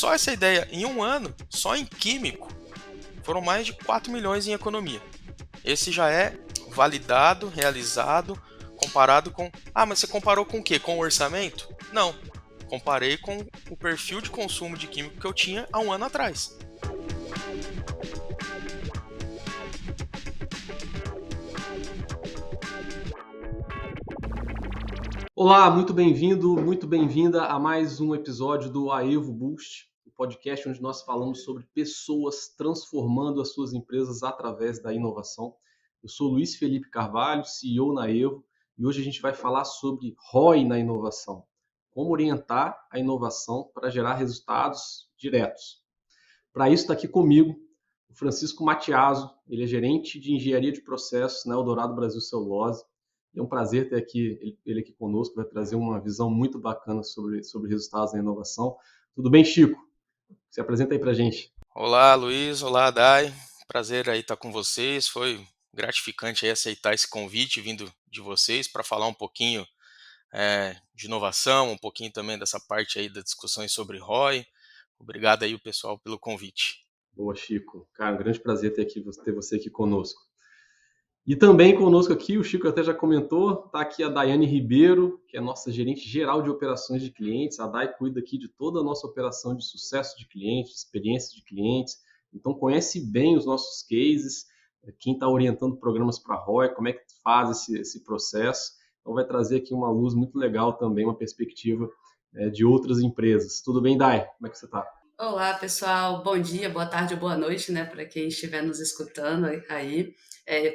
Só essa ideia, em um ano, só em químico, foram mais de 4 milhões em economia. Esse já é validado, realizado, comparado com... Ah, mas você comparou com o quê? Com o orçamento? Não, comparei com o perfil de consumo de químico que eu tinha há um ano atrás. Olá, muito bem-vindo, muito bem-vinda a mais um episódio do Aevo Boost, o podcast onde nós falamos sobre pessoas transformando as suas empresas através da inovação. Eu sou Luiz Felipe Carvalho, CEO na Aevo, e hoje a gente vai falar sobre ROI na inovação, como orientar a inovação para gerar resultados diretos. Para isso está aqui comigo o Francisco Matiaso, ele é gerente de engenharia de processos na Eldorado Brasil Celulose. É um prazer ter ele aqui conosco, vai trazer uma visão muito bacana sobre resultados da inovação. Tudo bem, Chico? Se apresenta aí para a gente. Olá, Luiz. Olá, Dai. Prazer aí estar com vocês. Foi gratificante aí aceitar esse convite vindo de vocês para falar um pouquinho de inovação, um pouquinho também dessa parte aí das discussões sobre ROI. Obrigado aí, o pessoal, pelo convite. Boa, Chico. Cara, um grande prazer ter você aqui conosco. E também conosco aqui, o Chico até já comentou, está aqui a Daiane Ribeiro, que é nossa gerente geral de operações de clientes. A Dai cuida aqui de toda a nossa operação de sucesso de clientes, experiência de clientes. Então conhece bem os nossos cases, quem está orientando programas para a ROI, como é que faz esse processo. Então vai trazer aqui uma luz muito legal também, uma perspectiva de outras empresas. Tudo bem, Dai? Como é que você está? Olá, pessoal. Bom dia, boa tarde ou boa noite, né, para quem estiver nos escutando aí.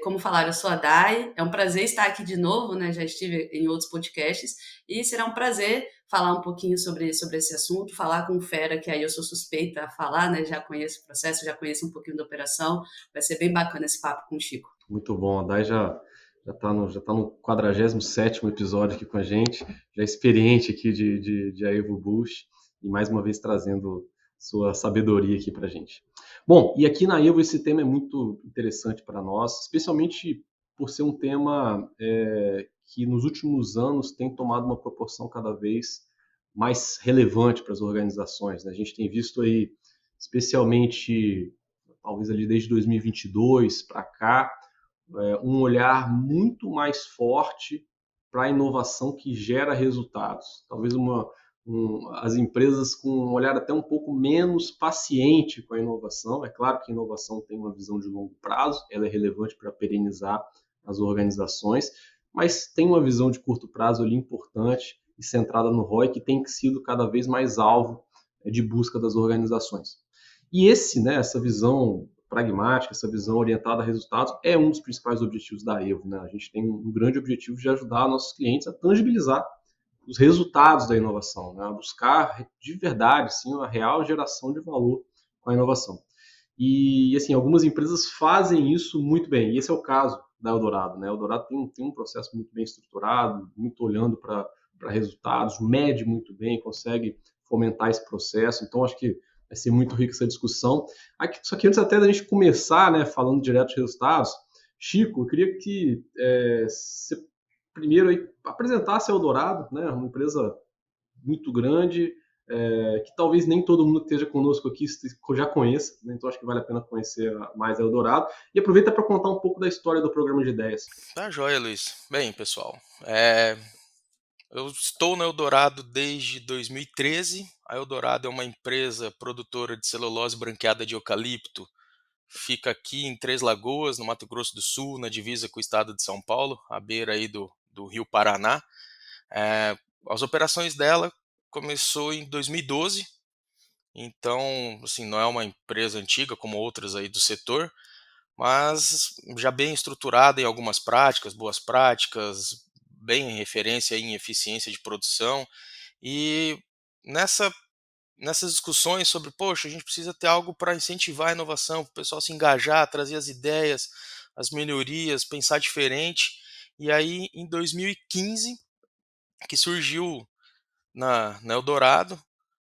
Como falaram, eu sou a Dai. É um prazer estar aqui de novo, né? Já estive em outros podcasts e será um prazer falar um pouquinho sobre esse assunto, falar com o Fera, que aí eu sou suspeita a falar, né? Já conheço o processo, já conheço um pouquinho da operação. Vai ser bem bacana esse papo com o Chico. Muito bom, a Dai já tá no 47º episódio aqui com a gente, já é experiente aqui de Aevo Bush e mais uma vez trazendo sua sabedoria aqui para a gente. Bom, e aqui na Evo esse tema é muito interessante para nós, especialmente por ser um tema que nos últimos anos tem tomado uma proporção cada vez mais relevante para as organizações, né? A gente tem visto aí, especialmente talvez ali desde 2022 para cá, um olhar muito mais forte para a inovação que gera resultados. Talvez as empresas com um olhar até um pouco menos paciente com a inovação. É claro que a inovação tem uma visão de longo prazo, ela é relevante para perenizar as organizações, mas tem uma visão de curto prazo ali importante e centrada no ROI que tem sido cada vez mais alvo de busca das organizações. E essa visão pragmática, essa visão orientada a resultados, é um dos principais objetivos da Evo. Né? A gente tem um grande objetivo de ajudar nossos clientes a tangibilizar os resultados da inovação, né? A buscar de verdade, sim, a real geração de valor com a inovação. E, assim, algumas empresas fazem isso muito bem, e esse é o caso da Eldorado. Né? A Eldorado tem um processo muito bem estruturado, muito olhando para resultados, mede muito bem, consegue fomentar esse processo. Então, acho que vai ser muito rica essa discussão. Só que antes até da gente começar, né, falando direto de resultados, Chico, eu queria que você primeiro aí apresentasse a Eldorado, né, uma empresa muito grande, que talvez nem todo mundo que esteja conosco aqui já conheça, né? Então acho que vale a pena conhecer mais a Eldorado. E aproveita para contar um pouco da história do programa de ideias. Tá joia, Luiz. Bem, pessoal, eu estou na Eldorado desde 2013. A Eldorado é uma empresa produtora de celulose branqueada de eucalipto. Fica aqui em Três Lagoas, no Mato Grosso do Sul, na divisa com o estado de São Paulo, à beira aí do Rio Paraná. Eh, as operações dela começou em 2012, então, assim, não é uma empresa antiga como outras aí do setor, mas já bem estruturada em algumas práticas, boas práticas, bem em referência em eficiência de produção. E nessa nessas discussões sobre, poxa, a gente precisa ter algo para incentivar a inovação, para o pessoal se engajar, trazer as ideias, as melhorias, pensar diferente. E aí, em 2015, que surgiu na Eldorado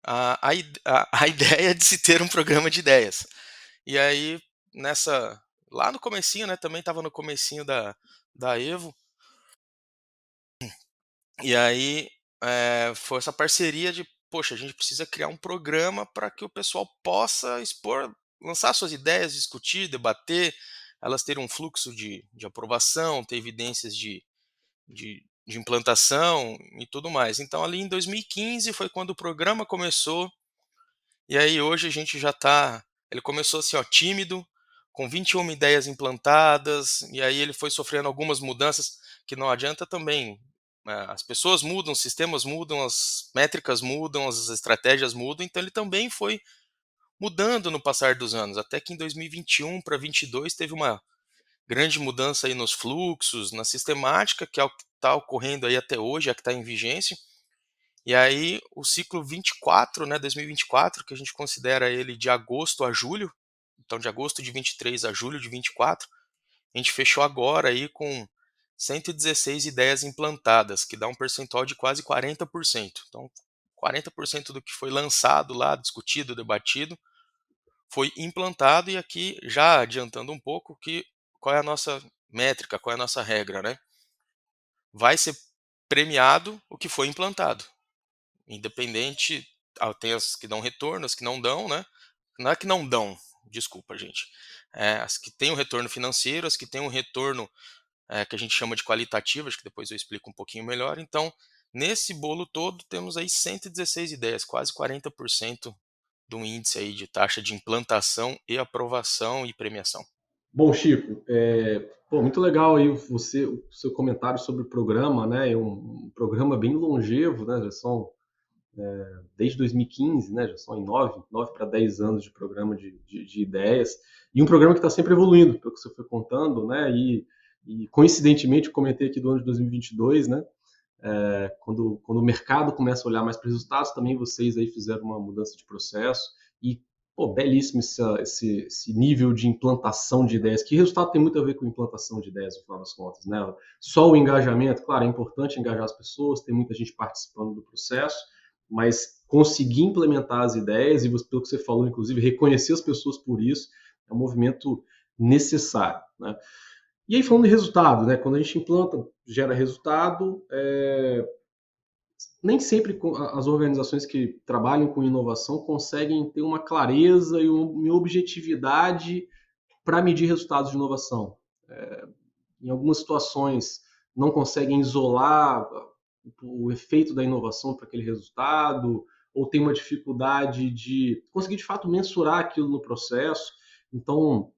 a ideia de se ter um programa de ideias. E aí, lá no comecinho, né, também estava no comecinho da Evo, e aí foi essa parceria de poxa, a gente precisa criar um programa para que o pessoal possa expor, lançar suas ideias, discutir, debater, elas terem um fluxo de aprovação, ter evidências de implantação e tudo mais. Então, ali em 2015 foi quando o programa começou, e aí hoje a gente já está. Ele começou assim, ó, tímido, com 21 ideias implantadas, e aí ele foi sofrendo algumas mudanças que não adianta também. As pessoas mudam, os sistemas mudam, as métricas mudam, as estratégias mudam, então ele também foi mudando no passar dos anos, até que em 2021 para 22 teve uma grande mudança aí nos fluxos, na sistemática, que é o que está ocorrendo aí até hoje, é a que está em vigência. E aí o ciclo 24, né, 2024, que a gente considera ele de agosto a julho, então de agosto de 23 a julho de 24, a gente fechou agora aí com 116 ideias implantadas, que dá um percentual de quase 40%. Então, 40% do que foi lançado lá, discutido, debatido, foi implantado, e aqui já adiantando um pouco que qual é a nossa métrica, qual é a nossa regra, né? Vai ser premiado o que foi implantado. Independente, tem as que dão retorno, as que não dão, né? Não é que não dão, desculpa, gente. As que têm um retorno financeiro, as que têm um retorno que a gente chama de qualitativo, acho que depois eu explico um pouquinho melhor. Então, nesse bolo todo, temos aí 116 ideias, quase 40% do índice aí de taxa de implantação e aprovação e premiação. Bom, Chico, muito legal aí o seu comentário sobre o programa, né? É um programa bem longevo, né? Já são desde 2015, né? Já são em 9 para 10 anos de programa de ideias, e um programa que está sempre evoluindo, pelo que você foi contando, né? E coincidentemente, eu comentei aqui do ano de 2022, né? Quando o mercado começa a olhar mais para os resultados, também vocês aí fizeram uma mudança de processo, e pô, belíssimo esse nível de implantação de ideias, que resultado tem muito a ver com implantação de ideias, no final das contas, né? Só o engajamento, claro, é importante engajar as pessoas, tem muita gente participando do processo, mas conseguir implementar as ideias, e pelo que você falou, inclusive, reconhecer as pessoas por isso, é um movimento necessário, né? E aí, falando de resultado, né? Quando a gente implanta, gera resultado, nem sempre as organizações que trabalham com inovação conseguem ter uma clareza e uma objetividade para medir resultados de inovação. Em algumas situações, não conseguem isolar o efeito da inovação para aquele resultado, ou tem uma dificuldade de conseguir de fato mensurar aquilo no processo. Então,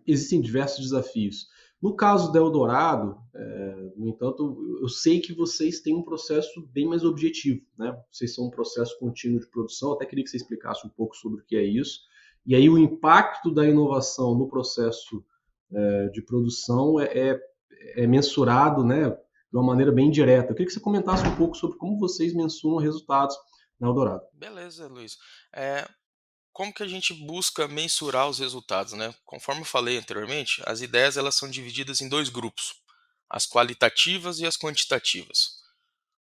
existem diversos desafios. No caso da Eldorado, no entanto, eu sei que vocês têm um processo bem mais objetivo, né? Vocês são um processo contínuo de produção, até queria que você explicasse um pouco sobre o que é isso. E aí o impacto da inovação no processo de produção é mensurado, né, de uma maneira bem direta. Eu queria que você comentasse um pouco sobre como vocês mensuram resultados na Eldorado. Beleza, Luiz. Como que a gente busca mensurar os resultados, né? Conforme eu falei anteriormente, as ideias elas são divididas em dois grupos, as qualitativas e as quantitativas.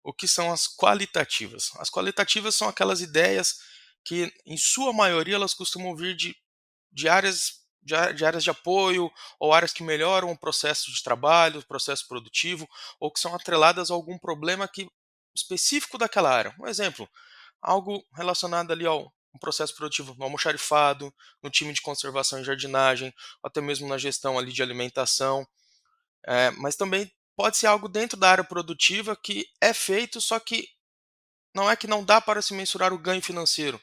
O que são as qualitativas? As qualitativas são aquelas ideias que, em sua maioria, elas costumam vir de áreas de apoio, ou áreas que melhoram o processo de trabalho, o processo produtivo, ou que são atreladas a algum problema específico daquela área. Um exemplo, algo relacionado ali ao um processo produtivo no almoxarifado, no time de conservação e jardinagem, ou até mesmo na gestão ali de alimentação. Mas também pode ser algo dentro da área produtiva que é feito, só que não é que não dá para se mensurar o ganho financeiro.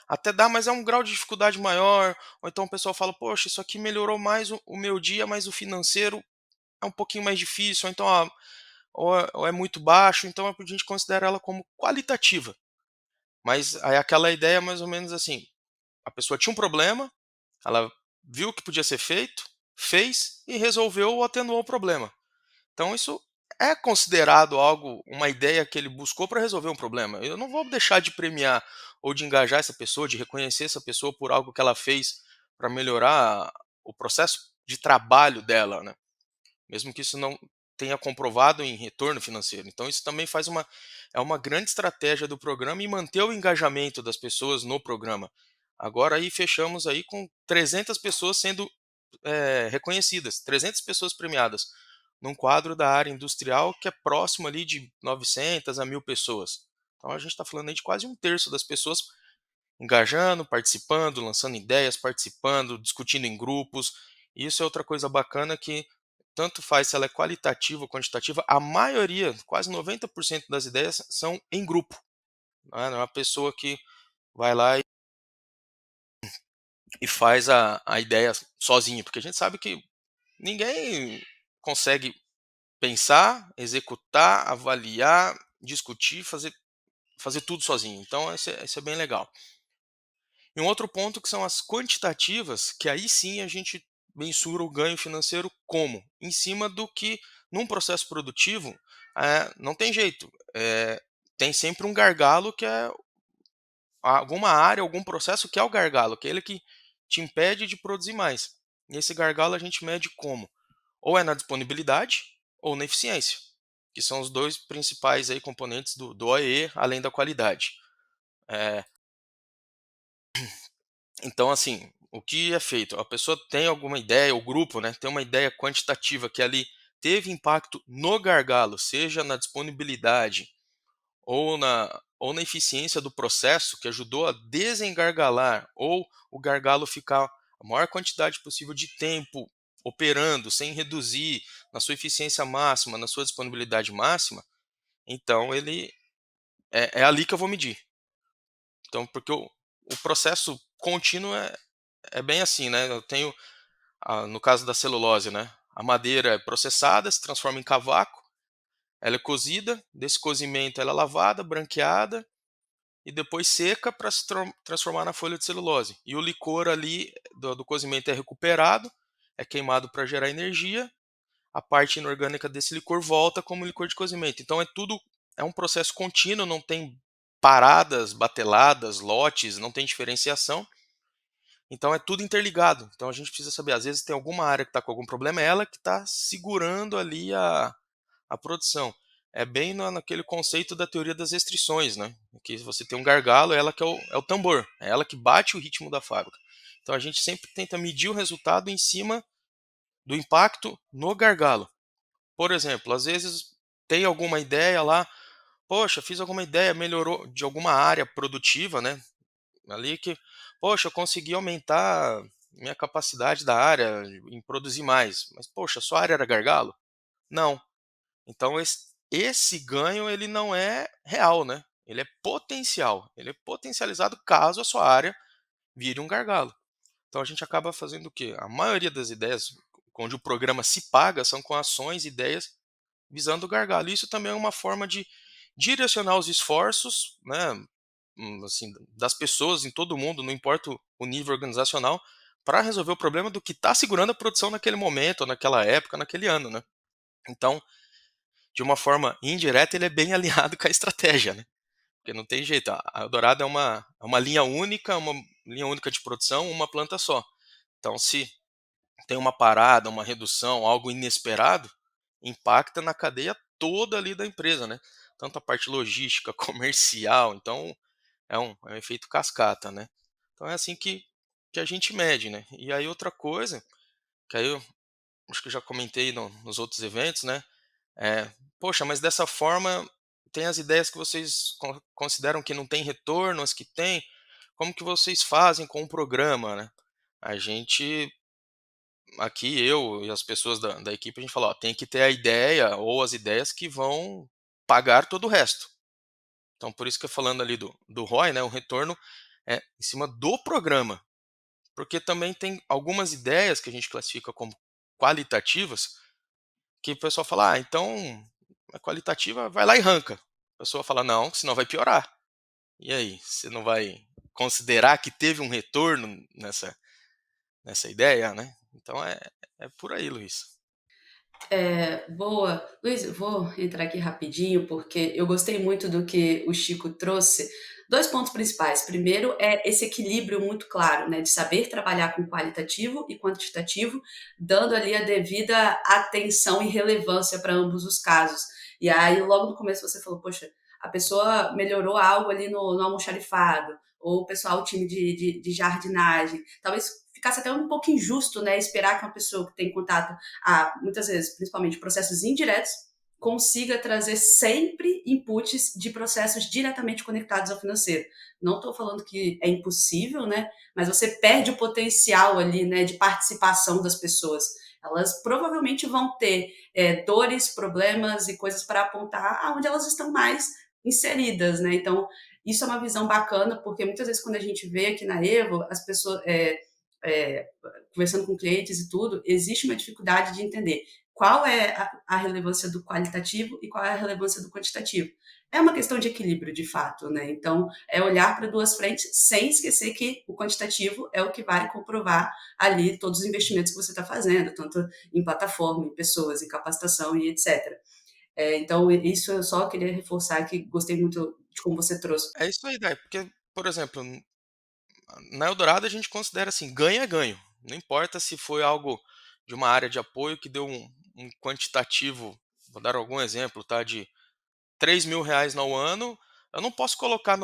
Até dá, mas é um grau de dificuldade maior. Ou então o pessoal fala, poxa, isso aqui melhorou mais o meu dia, mas o financeiro é um pouquinho mais difícil. Ou então, ou é muito baixo. Então a gente considera ela como qualitativa. Mas aí aquela ideia mais ou menos assim, a pessoa tinha um problema, ela viu o que podia ser feito, fez e resolveu ou atenuou o problema. Então isso é considerado algo, uma ideia que ele buscou para resolver um problema. Eu não vou deixar de premiar ou de engajar essa pessoa, de reconhecer essa pessoa por algo que ela fez para melhorar o processo de trabalho dela, né? Mesmo que isso não tenha comprovado em retorno financeiro. Então isso também é uma grande estratégia do programa e manter o engajamento das pessoas no programa. Agora aí fechamos aí com 300 pessoas sendo reconhecidas, 300 pessoas premiadas, num quadro da área industrial que é próximo ali de 900 a 1.000 pessoas. Então a gente está falando aí de quase 1/3 das pessoas engajando, participando, lançando ideias, participando, discutindo em grupos. Isso é outra coisa bacana que tanto faz se ela é qualitativa ou quantitativa, a maioria, quase 90% das ideias são em grupo, né, não é uma pessoa que vai lá e faz a ideia sozinho, porque a gente sabe que ninguém consegue pensar, executar, avaliar, discutir, fazer tudo sozinho. Então esse é bem legal. E um outro ponto que são as quantitativas, que aí sim a gente mensura o ganho financeiro como? Em cima do que num processo produtivo, não tem jeito, tem sempre um gargalo que é alguma área, algum processo que é o gargalo, que é ele que te impede de produzir mais. E esse gargalo a gente mede como? Ou é na disponibilidade ou na eficiência, que são os dois principais aí componentes do OEE, além da qualidade. Eh, então, assim, o que é feito? A pessoa tem alguma ideia, o grupo, né, tem uma ideia quantitativa que ali teve impacto no gargalo, seja na disponibilidade ou na eficiência do processo, que ajudou a desengargalar ou o gargalo ficar a maior quantidade possível de tempo operando, sem reduzir, na sua eficiência máxima, na sua disponibilidade máxima, então ele é ali que eu vou medir. Então, porque o processo contínuo é bem assim, né? Eu tenho, no caso da celulose, né? A madeira é processada, se transforma em cavaco, ela é cozida, desse cozimento ela é lavada, branqueada e depois seca para se transformar na folha de celulose. E o licor ali do cozimento é recuperado, é queimado para gerar energia, a parte inorgânica desse licor volta como licor de cozimento. Então é um processo contínuo, não tem paradas, bateladas, lotes, não tem diferenciação. Então é tudo interligado. Então a gente precisa saber, às vezes tem alguma área que está com algum problema, é ela que está segurando ali a produção. É bem naquele conceito da teoria das restrições, né? Que você tem um gargalo, é ela que é o tambor, é ela que bate o ritmo da fábrica. Então a gente sempre tenta medir o resultado em cima do impacto no gargalo. Por exemplo, às vezes tem alguma ideia lá, poxa, fiz alguma ideia, melhorou de alguma área produtiva, né? Ali que, poxa, eu consegui aumentar minha capacidade da área em produzir mais. Mas, poxa, sua área era gargalo? Não. Então, esse ganho, ele não é real, né? Ele é potencial. Ele é potencializado caso a sua área vire um gargalo. Então, a gente acaba fazendo o quê? A maioria das ideias, onde o programa se paga, são com ações, ideias visando o gargalo. Isso também é uma forma de direcionar os esforços, né, assim, das pessoas em todo mundo, não importa o nível organizacional, para resolver o problema do que está segurando a produção naquele momento, ou naquela época, naquele ano, né? Então, de uma forma indireta, ele é bem alinhado com a estratégia, né? Porque não tem jeito. A Eldorado é uma linha única de produção, uma planta só. Então, se tem uma parada, uma redução, algo inesperado, impacta na cadeia toda ali da empresa, né? Tanto a parte logística, comercial, então é um efeito cascata, né? Então é assim que a gente mede, né? E aí outra coisa, que aí eu acho que eu já comentei nos outros eventos, né? É, poxa, mas dessa forma tem as ideias que vocês consideram que não tem retorno, as que tem, como que vocês fazem com o programa, né? A gente, aqui eu e as pessoas da equipe, a gente fala, ó, tem que ter a ideia ou as ideias que vão pagar todo o resto. Então, por isso que eu falando ali do ROI, né, o retorno é em cima do programa, porque também tem algumas ideias que a gente classifica como qualitativas, que o pessoal fala, então a qualitativa vai lá e arranca. A pessoa fala, não, senão vai piorar. E aí, você não vai considerar que teve um retorno nessa ideia, né? Então é por aí, Luiz. Boa. Luiz, eu vou entrar aqui rapidinho, porque eu gostei muito do que o Chico trouxe. Dois pontos principais. Primeiro é esse equilíbrio muito claro, né, de saber trabalhar com qualitativo e quantitativo, dando ali a devida atenção e relevância para ambos os casos. E aí, logo no começo, você falou, poxa, a pessoa melhorou algo ali no almoxarifado, ou o pessoal, o time de jardinagem. Talvez ficasse até um pouco injusto, né, esperar que uma pessoa que tem contato muitas vezes, principalmente processos indiretos, consiga trazer sempre inputs de processos diretamente conectados ao financeiro. Não estou falando que é impossível, né? Mas você perde o potencial ali, né, de participação das pessoas. Elas provavelmente vão ter dores, problemas e coisas para apontar aonde elas estão mais inseridas, né? Então, isso é uma visão bacana, porque muitas vezes quando a gente vê aqui na Evo, as pessoas, é, conversando com clientes e tudo, existe uma dificuldade de entender qual é a relevância do qualitativo e qual é a relevância do quantitativo. É uma questão de equilíbrio, de fato, né? Então, é olhar para duas frentes sem esquecer que o quantitativo é o que vai comprovar ali todos os investimentos que você está fazendo, tanto em plataforma, em pessoas, em capacitação e etc. Então, isso eu só queria reforçar que gostei muito de como você trouxe. É isso aí, Dai, porque, por exemplo, na Eldorado a gente considera assim, ganho é ganho. Não importa se foi algo de uma área de apoio que deu um quantitativo, vou dar algum exemplo, tá? De R$ 3.000 no ano, eu não posso colocar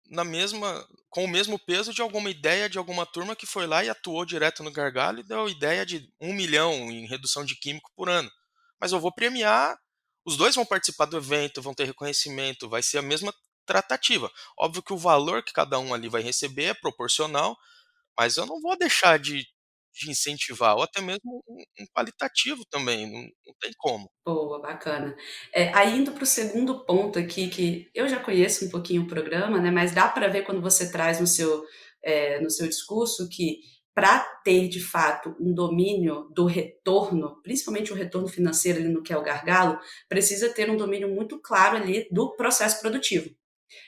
na mesma, com o mesmo peso de alguma ideia de alguma turma que foi lá e atuou direto no gargalo e deu ideia de 1 milhão em redução de químico por ano. Mas eu vou premiar, os dois vão participar do evento, vão ter reconhecimento, vai ser a mesma tratativa. Óbvio que o valor que cada um ali vai receber é proporcional, mas eu não vou deixar de incentivar, ou até mesmo um qualitativo também, não tem como. Boa, bacana. Aí indo para o segundo ponto aqui, que eu já conheço um pouquinho o programa, né, mas dá para ver quando você traz no seu discurso que para ter de fato um domínio do retorno, principalmente o retorno financeiro ali no que é o gargalo, precisa ter um domínio muito claro ali do processo produtivo.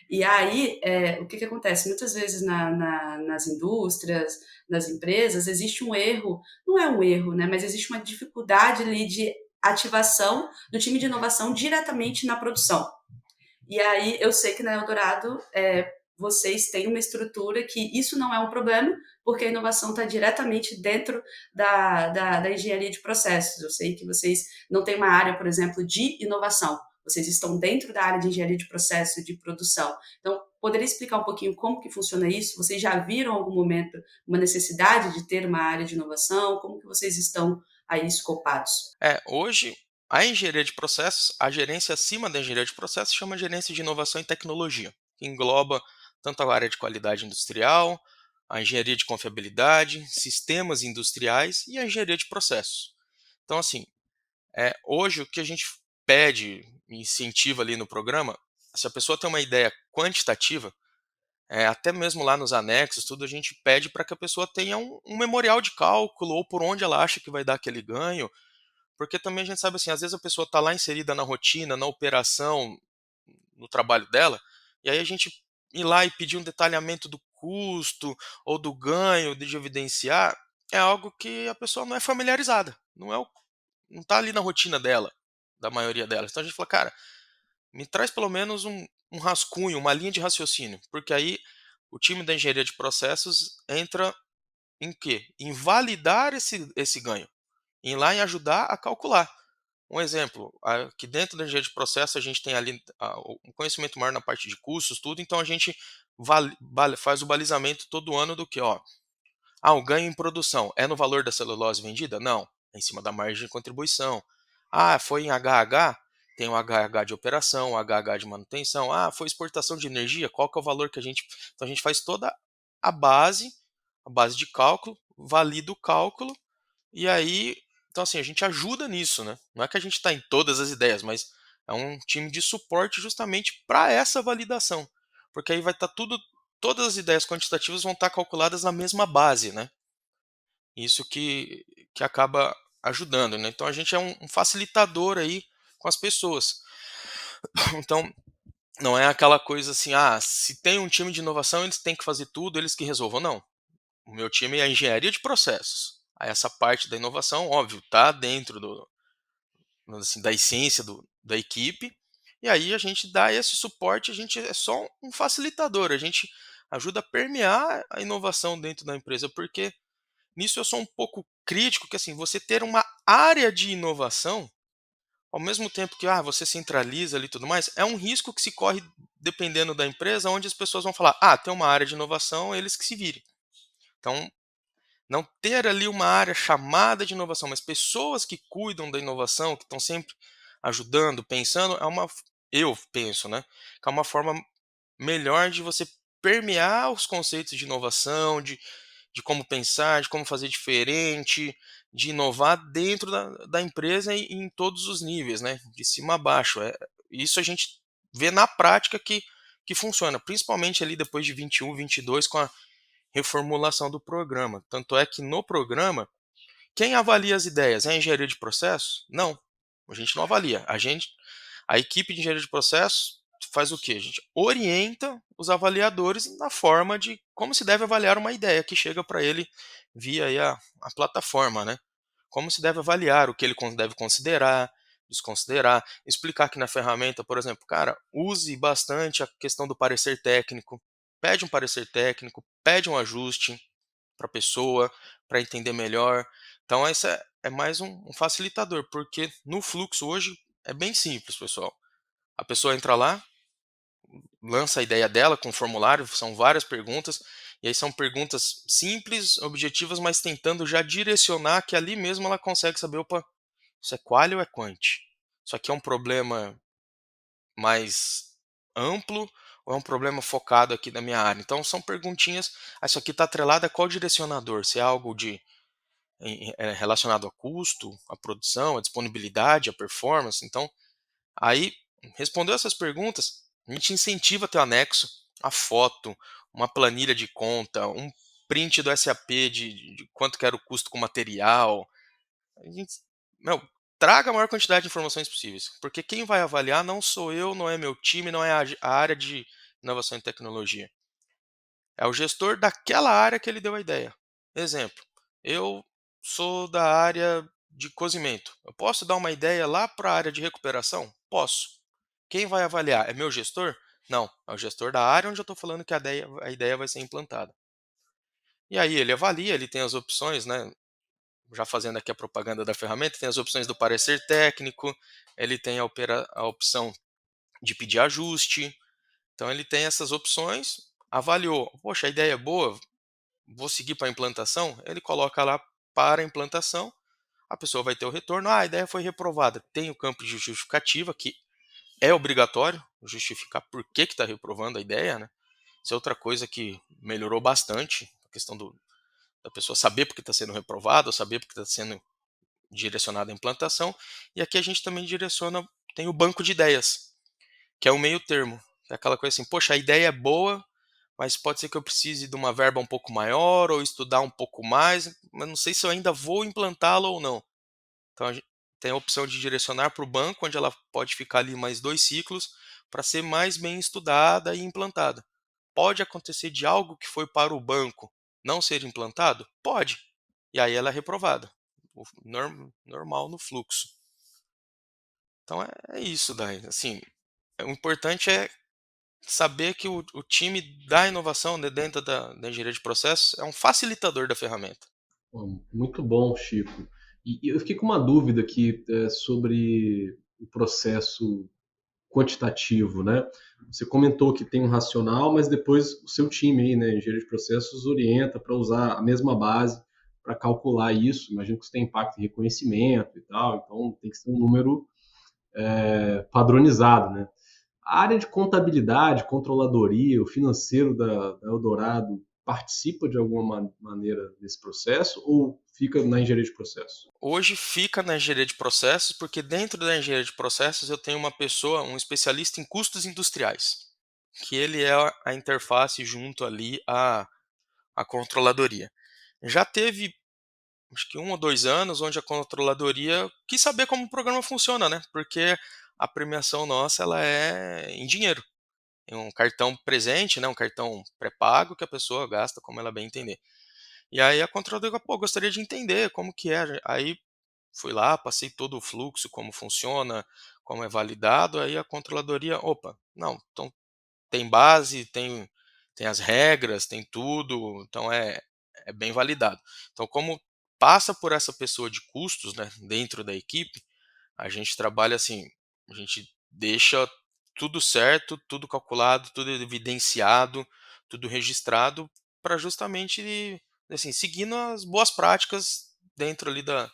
E aí, o que acontece? Muitas vezes nas indústrias, nas empresas, existe um erro, não é um erro, né, mas existe uma dificuldade ali de ativação do time de inovação diretamente na produção. E aí eu sei que na Eldorado vocês têm uma estrutura que isso não é um problema, porque a inovação está diretamente dentro da engenharia de processos. Eu sei que vocês não têm uma área, por exemplo, de inovação. Vocês estão dentro da área de engenharia de processo e de produção. Então, poderia explicar um pouquinho como que funciona isso? Vocês já viram em algum momento uma necessidade de ter uma área de inovação? Como que vocês estão aí escopados? Hoje, a engenharia de processos, a gerência acima da engenharia de processos chama gerência de inovação e tecnologia, que engloba tanto a área de qualidade industrial, a engenharia de confiabilidade, sistemas industriais e a engenharia de processos. Então, assim, hoje o que a gente pede, incentiva ali no programa, se a pessoa tem uma ideia quantitativa, até mesmo lá nos anexos, tudo a gente pede para que a pessoa tenha um memorial de cálculo ou por onde ela acha que vai dar aquele ganho, porque também a gente sabe assim, às vezes a pessoa está lá inserida na rotina, na operação, no trabalho dela, e aí a gente ir lá e pedir um detalhamento do custo ou do ganho de evidenciar é algo que a pessoa não é familiarizada, não está ali na rotina dela, da maioria delas. Então a gente fala, cara, me traz pelo menos um rascunho, uma linha de raciocínio, porque aí o time da engenharia de processos entra em quê? Em validar esse ganho, em ir lá em ajudar a calcular. Um exemplo, que dentro da engenharia de processo a gente tem ali um conhecimento maior na parte de custos, tudo, então a gente faz o balizamento todo ano do que, ó, o ganho em produção é no valor da celulose vendida? Não, é em cima da margem de contribuição. Foi em HH? Tem o HH de operação, o HH de manutenção. Foi exportação de energia? Qual que é o valor que a gente... Então a gente faz toda a base de cálculo, valida o cálculo, e aí, então assim, a gente ajuda nisso, né? Não é que a gente está em todas as ideias, mas é um time de suporte justamente para essa validação. Porque aí vai estar todas as ideias quantitativas vão estar calculadas na mesma base, né? Isso que acaba ajudando, né? Então a gente é um facilitador aí com as pessoas. Então, não é aquela coisa assim, se tem um time de inovação, eles têm que fazer tudo, eles que resolvam. Não. O meu time é a engenharia de processos. Aí essa parte da inovação, óbvio, tá dentro assim, da essência da equipe. E aí a gente dá esse suporte, a gente é só um facilitador, a gente ajuda a permear a inovação dentro da empresa, porque nisso eu sou um pouco crítico, que assim, você ter uma área de inovação, ao mesmo tempo que você centraliza ali e tudo mais, é um risco que se corre dependendo da empresa, onde as pessoas vão falar, tem uma área de inovação, eles que se virem. Então, não ter ali uma área chamada de inovação, mas pessoas que cuidam da inovação, que estão sempre ajudando, pensando, eu penso, né, que é uma forma melhor de você permear os conceitos de inovação, de como pensar, de como fazer diferente, de inovar dentro da empresa e em todos os níveis, né, de cima a baixo. Isso a gente vê na prática que funciona, principalmente ali depois de 21, 22 com a reformulação do programa. Tanto é que no programa, quem avalia as ideias? É a engenharia de processos? Não, a gente não avalia. A equipe de engenharia de processos faz o quê? A gente orienta os avaliadores na forma de como se deve avaliar uma ideia que chega para ele via aí a plataforma, né? Como se deve avaliar, o que ele deve considerar, desconsiderar, explicar que na ferramenta, por exemplo, cara, use bastante a questão do parecer técnico, pede um parecer técnico, pede um ajuste para a pessoa, para entender melhor. Então, esse é mais um facilitador, porque no fluxo hoje é bem simples, pessoal. A pessoa entra lá, lança a ideia dela com um formulário, são várias perguntas, e aí são perguntas simples, objetivas, mas tentando já direcionar que ali mesmo ela consegue saber, opa, isso é qual ou é quant? Isso aqui é um problema mais amplo ou é um problema focado aqui na minha área? Então são perguntinhas, isso aqui está atrelado a qual direcionador? Se é algo relacionado a custo, a produção, a disponibilidade, a performance. Então, aí, respondeu essas perguntas, a gente incentiva teu anexo, a foto, uma planilha de conta, um print do SAP de quanto que era o custo com material. A gente, meu, traga a maior quantidade de informações possíveis, porque quem vai avaliar não sou eu, não é meu time, não é a área de inovação e tecnologia. É o gestor daquela área que ele deu a ideia. Exemplo, eu sou da área de cozimento. Eu posso dar uma ideia lá para a área de recuperação? Posso. Quem vai avaliar? É meu gestor? Não, é o gestor da área onde eu estou falando que a ideia vai ser implantada. E aí ele avalia, ele tem as opções, né? Já fazendo aqui a propaganda da ferramenta, tem as opções do parecer técnico, ele tem a opção de pedir ajuste. Então ele tem essas opções, avaliou, poxa, a ideia é boa, vou seguir para a implantação, ele coloca lá para a implantação, a pessoa vai ter o retorno, a ideia foi reprovada. Tem o campo de justificativa, que é obrigatório justificar por que está reprovando a ideia, né? Isso é outra coisa que melhorou bastante, a questão da pessoa saber por que está sendo reprovado, saber por que está sendo direcionada à implantação. E aqui a gente também direciona, tem o banco de ideias, que é o meio termo. É aquela coisa assim, poxa, a ideia é boa, mas pode ser que eu precise de uma verba um pouco maior ou estudar um pouco mais, mas não sei se eu ainda vou implantá-la ou não. Então a gente tem a opção de direcionar para o banco, onde ela pode ficar ali mais 2 ciclos para ser mais bem estudada e implantada. Pode acontecer de algo que foi para o banco não ser implantado? Pode. E aí ela é reprovada. Normal no fluxo. Então é isso, daí. Assim, o importante é saber que o time da inovação, né, dentro da engenharia de processos, é um facilitador da ferramenta. Pô, muito bom, Chico. E eu fiquei com uma dúvida aqui sobre o processo quantitativo, né? Você comentou que tem um racional, mas depois o seu time aí, né, engenheiro de processos, orienta para usar a mesma base para calcular isso. Imagino que isso tem impacto em reconhecimento e tal, então tem que ser um número padronizado, né? A área de contabilidade, controladoria, o financeiro da Eldorado participa de alguma maneira desse processo ou fica na engenharia de processo? Hoje fica na engenharia de processos, porque dentro da engenharia de processos eu tenho uma pessoa, um especialista em custos industriais, que ele é a interface junto ali à controladoria. Já teve, acho que 1 ou 2 anos, onde a controladoria quis saber como o programa funciona, né? Porque a premiação nossa ela é em dinheiro. É um cartão presente, né? Um cartão pré-pago que a pessoa gasta como ela bem entender. E aí a controladoria, pô, gostaria de entender como que é. Aí fui lá, passei todo o fluxo, como funciona, como é validado, aí a controladoria, opa, não, então tem base, tem as regras, tem tudo, então é bem validado. Então, como passa por essa pessoa de custos, né, dentro da equipe, a gente trabalha assim, a gente deixa tudo certo, tudo calculado, tudo evidenciado, tudo registrado, para justamente, assim, seguindo as boas práticas dentro ali da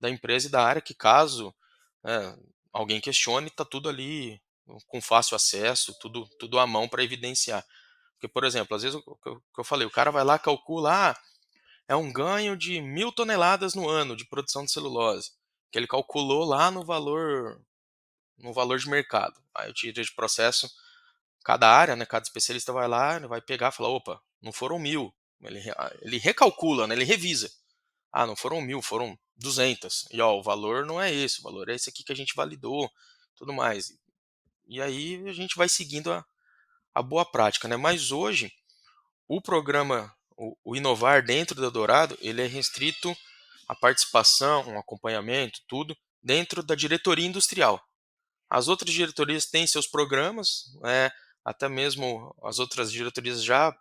empresa e da área, que caso, né, alguém questione, está tudo ali com fácil acesso, tudo à mão para evidenciar. Porque, por exemplo, às vezes o que eu falei, o cara vai lá, calcula, é um ganho de 1.000 toneladas no ano de produção de celulose, que ele calculou lá no valor de mercado. Aí o tira de processo, cada área, né, cada especialista vai lá, ele vai pegar e falar, opa, não foram 1.000. Ele recalcula, né, ele revisa. Não foram 1.000, foram 200. E ó, o valor não é esse, o valor é esse aqui que a gente validou, tudo mais. E aí a gente vai seguindo a boa prática, né? Mas hoje, o programa, o Inovar dentro da Dourado, ele é restrito à participação, um acompanhamento, tudo, dentro da diretoria industrial. As outras diretorias têm seus programas, até mesmo as outras diretorias já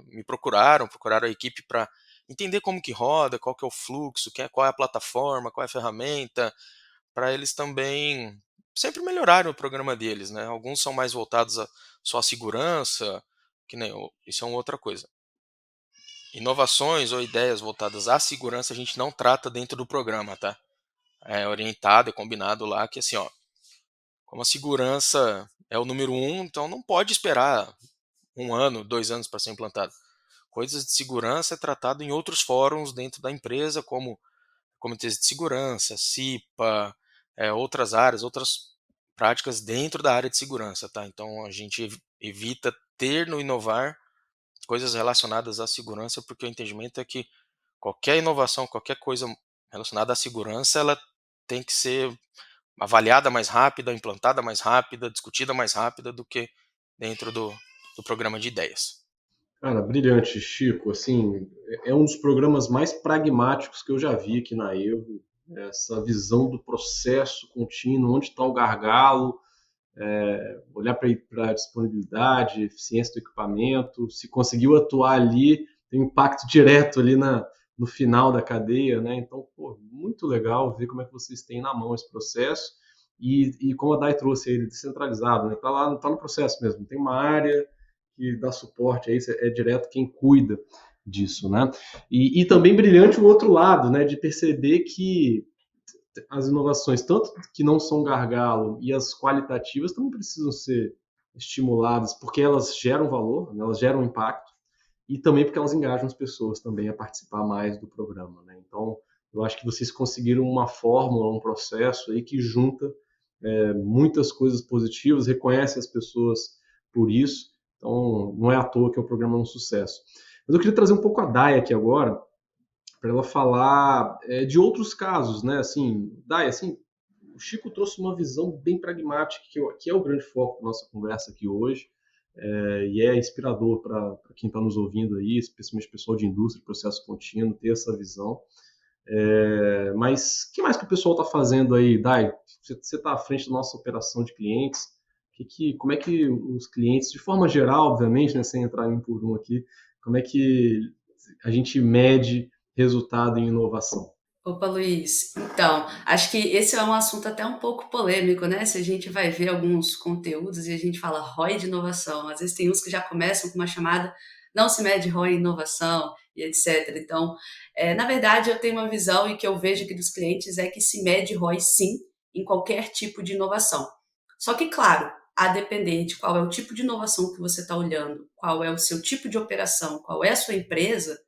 me procuraram a equipe para entender como que roda, qual que é o fluxo, qual é a plataforma, qual é a ferramenta, para eles também sempre melhorarem o programa deles, né? Alguns são mais voltados a só a segurança, que nem isso é uma outra coisa. Inovações ou ideias voltadas à segurança a gente não trata dentro do programa, tá? É orientado, é combinado lá que assim, ó, como a segurança é o número um, então não pode esperar 1 ano, 2 anos para ser implantado. Coisas de segurança é tratado em outros fóruns dentro da empresa, como comitês de segurança, CIPA, outras áreas, outras práticas dentro da área de segurança, tá? Então a gente evita ter no Inovar coisas relacionadas à segurança, porque o entendimento é que qualquer inovação, qualquer coisa relacionada à segurança, ela tem que ser avaliada mais rápida, implantada mais rápida, discutida mais rápida do que dentro do programa de ideias. Cara, brilhante, Chico. Assim, é um dos programas mais pragmáticos que eu já vi aqui na Evo. Essa visão do processo contínuo, onde está o gargalo, olhar para a disponibilidade, eficiência do equipamento, se conseguiu atuar ali, tem impacto direto ali no final da cadeia, né? Então, pô, muito legal ver como é que vocês têm na mão esse processo e como a Dai trouxe ele descentralizado, né? Tá lá, tá no processo mesmo. Tem uma área que dá suporte a isso, é direto quem cuida disso, né? E também brilhante o outro lado, né? De perceber que as inovações, tanto que não são gargalo e as qualitativas, também precisam ser estimuladas, porque elas geram valor, né? Elas geram impacto, e também porque elas engajam as pessoas também a participar mais do programa, né? Então, eu acho que vocês conseguiram uma fórmula, um processo aí que junta muitas coisas positivas, reconhece as pessoas por isso, então não é à toa que o programa é um sucesso. Mas eu queria trazer um pouco a Dai aqui agora, para ela falar de outros casos, né? Assim, Dai, assim, o Chico trouxe uma visão bem pragmática, que é o grande foco da nossa conversa aqui hoje, e é inspirador para quem está nos ouvindo aí, especialmente o pessoal de indústria, processo contínuo, ter essa visão. Mas o que mais que o pessoal está fazendo aí, Dai? Você está à frente da nossa operação de clientes. Como é que os clientes, de forma geral, obviamente, né, sem entrar um por um aqui, como é que a gente mede resultado em inovação? Opa, Luiz. Então, acho que esse é um assunto até um pouco polêmico, né? Se a gente vai ver alguns conteúdos e a gente fala ROI de inovação, às vezes tem uns que já começam com uma chamada não se mede ROI em inovação e etc. Então, na verdade, eu tenho uma visão e que eu vejo aqui dos clientes é que se mede ROI sim em qualquer tipo de inovação. Só que, claro, a depender de qual é o tipo de inovação que você está olhando, qual é o seu tipo de operação, qual é a sua empresa,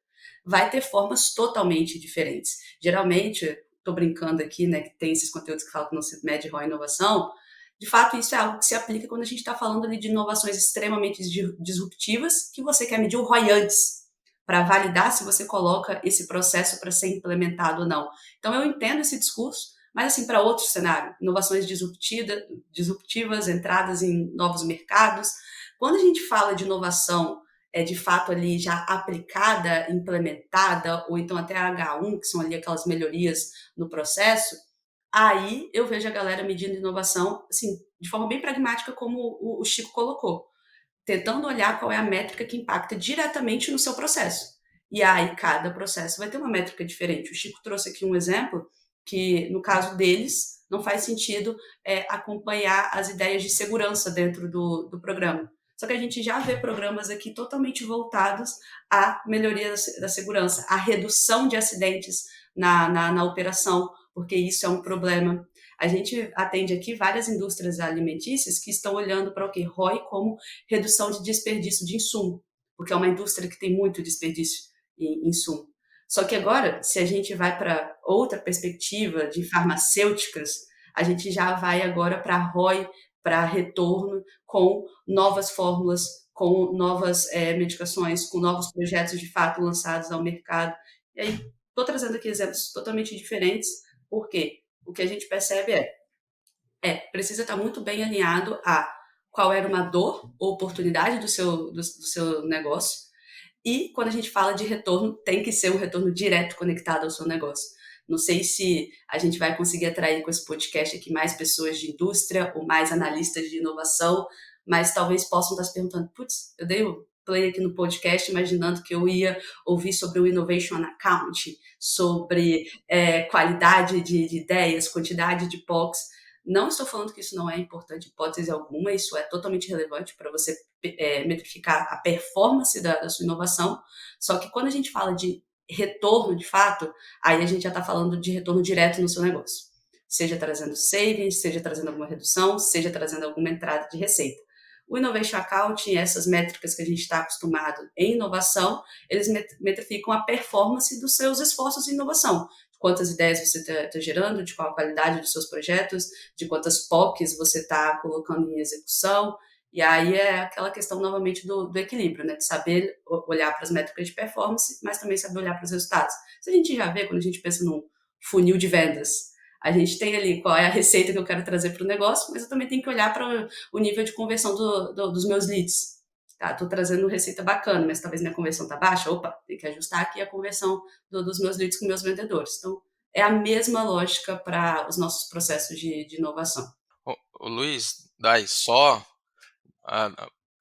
vai ter formas totalmente diferentes. Geralmente, estou brincando aqui, né, que tem esses conteúdos que falam que não se mede ROI inovação, de fato isso é algo que se aplica quando a gente está falando ali de inovações extremamente disruptivas, que você quer medir o ROI antes, para validar se você coloca esse processo para ser implementado ou não. Então eu entendo esse discurso, mas assim, para outro cenário, inovações disruptivas, entradas em novos mercados. Quando a gente fala de inovação de fato ali já aplicada, implementada, ou então até a H1, que são ali aquelas melhorias no processo, aí eu vejo a galera medindo inovação, assim, de forma bem pragmática, como o Chico colocou, tentando olhar qual é a métrica que impacta diretamente no seu processo. E aí cada processo vai ter uma métrica diferente. O Chico trouxe aqui um exemplo que, no caso deles, não faz sentido acompanhar as ideias de segurança dentro do programa. Só que a gente já vê programas aqui totalmente voltados à melhoria da segurança, à redução de acidentes na operação, porque isso é um problema. A gente atende aqui várias indústrias alimentícias que estão olhando para o quê? ROI como redução de desperdício de insumo, porque é uma indústria que tem muito desperdício em insumo. Só que agora, se a gente vai para outra perspectiva de farmacêuticas, a gente já vai agora para ROI, para retorno, com novas fórmulas, com novas medicações, com novos projetos de fato lançados ao mercado. E aí, estou trazendo aqui exemplos totalmente diferentes, porque o que a gente percebe precisa estar muito bem alinhado a qual era uma dor ou oportunidade do seu negócio, e quando a gente fala de retorno, tem que ser um retorno direto conectado ao seu negócio. Não sei se a gente vai conseguir atrair com esse podcast aqui mais pessoas de indústria ou mais analistas de inovação, mas talvez possam estar se perguntando, putz, eu dei o play aqui no podcast imaginando que eu ia ouvir sobre o Innovation Account, sobre qualidade de ideias, quantidade de POCs. Não estou falando que isso não é importante, hipótese alguma, isso é totalmente relevante para você metrificar a performance da sua inovação, só que quando a gente fala de retorno, de fato, aí a gente já está falando de retorno direto no seu negócio. Seja trazendo savings, seja trazendo alguma redução, seja trazendo alguma entrada de receita. O Innovation Accounting, essas métricas que a gente está acostumado em inovação, eles metrificam a performance dos seus esforços em inovação. Quantas ideias você está gerando, de qual a qualidade dos seus projetos, de quantas POCs você está colocando em execução. E aí é aquela questão, novamente, do equilíbrio, né? De saber olhar para as métricas de performance, mas também saber olhar para os resultados. Isso a gente já vê quando a gente pensa num funil de vendas. A gente tem ali qual é a receita que eu quero trazer para o negócio, mas eu também tenho que olhar para o nível de conversão dos meus leads. Tá, estou trazendo receita bacana, mas talvez minha conversão está baixa. Opa, tem que ajustar aqui a conversão dos meus leads com meus vendedores. Então, é a mesma lógica para os nossos processos de inovação. Ô Luiz, Dai, só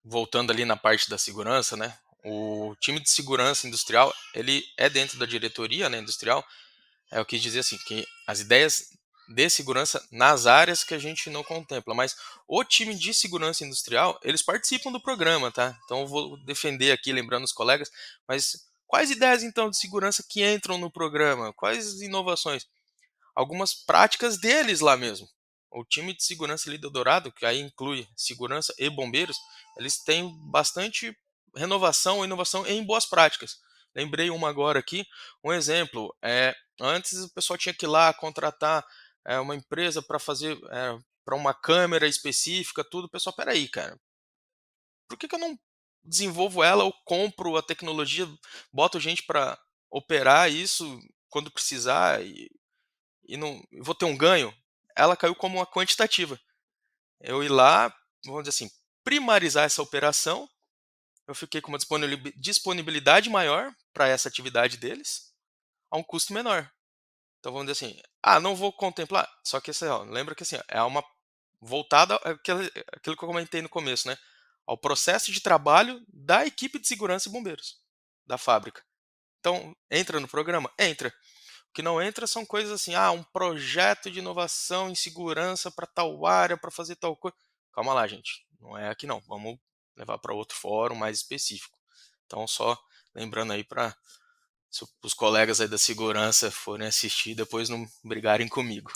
voltando ali na parte da segurança, né? O time de segurança industrial, ele é dentro da diretoria, né, industrial. Eu quis dizer assim, que as ideias de segurança nas áreas que a gente não contempla, mas o time de segurança industrial, eles participam do programa, tá? Então eu vou defender aqui, lembrando os colegas, mas quais ideias então de segurança que entram no programa? Quais inovações? Algumas práticas deles lá mesmo. O time de segurança ali do Dourado, que aí inclui segurança e bombeiros, eles têm bastante renovação ou inovação em boas práticas. Lembrei uma agora aqui, um exemplo, antes o pessoal tinha que ir lá contratar uma empresa para fazer para uma câmera específica, tudo. O pessoal, peraí, cara, por que eu não desenvolvo ela ou compro a tecnologia, boto gente para operar isso quando precisar e não vou ter um ganho? Ela caiu como uma quantitativa. Eu ir lá, vamos dizer assim, primarizar essa operação, eu fiquei com uma disponibilidade maior para essa atividade deles, a um custo menor. Então vamos dizer assim, não vou contemplar, só que assim, lembra que assim, é uma voltada àquilo que eu comentei no começo, né? Ao processo de trabalho da equipe de segurança e bombeiros, da fábrica. Então, entra no programa? Entra. O que não entra são coisas assim, um projeto de inovação em segurança para tal área, para fazer tal coisa. Calma lá, gente. Não é aqui não. Vamos levar para outro fórum mais específico. Então, só lembrando aí para os colegas aí da segurança forem assistir, depois não brigarem comigo.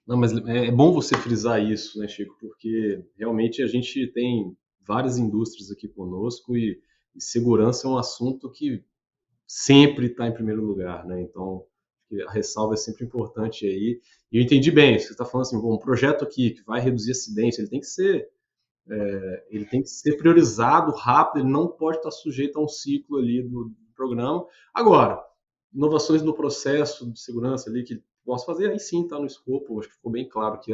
Não, mas é bom você frisar isso, né, Chico? Porque realmente a gente tem várias indústrias aqui conosco e segurança é um assunto que sempre está em primeiro lugar, né? Então, a ressalva é sempre importante aí. E eu entendi bem, você está falando assim, um projeto aqui que vai reduzir acidentes, ele tem que ser priorizado rápido, ele não pode estar sujeito a um ciclo ali do programa. Agora, inovações no processo de segurança ali que posso fazer, aí sim está no escopo, acho que ficou bem claro aqui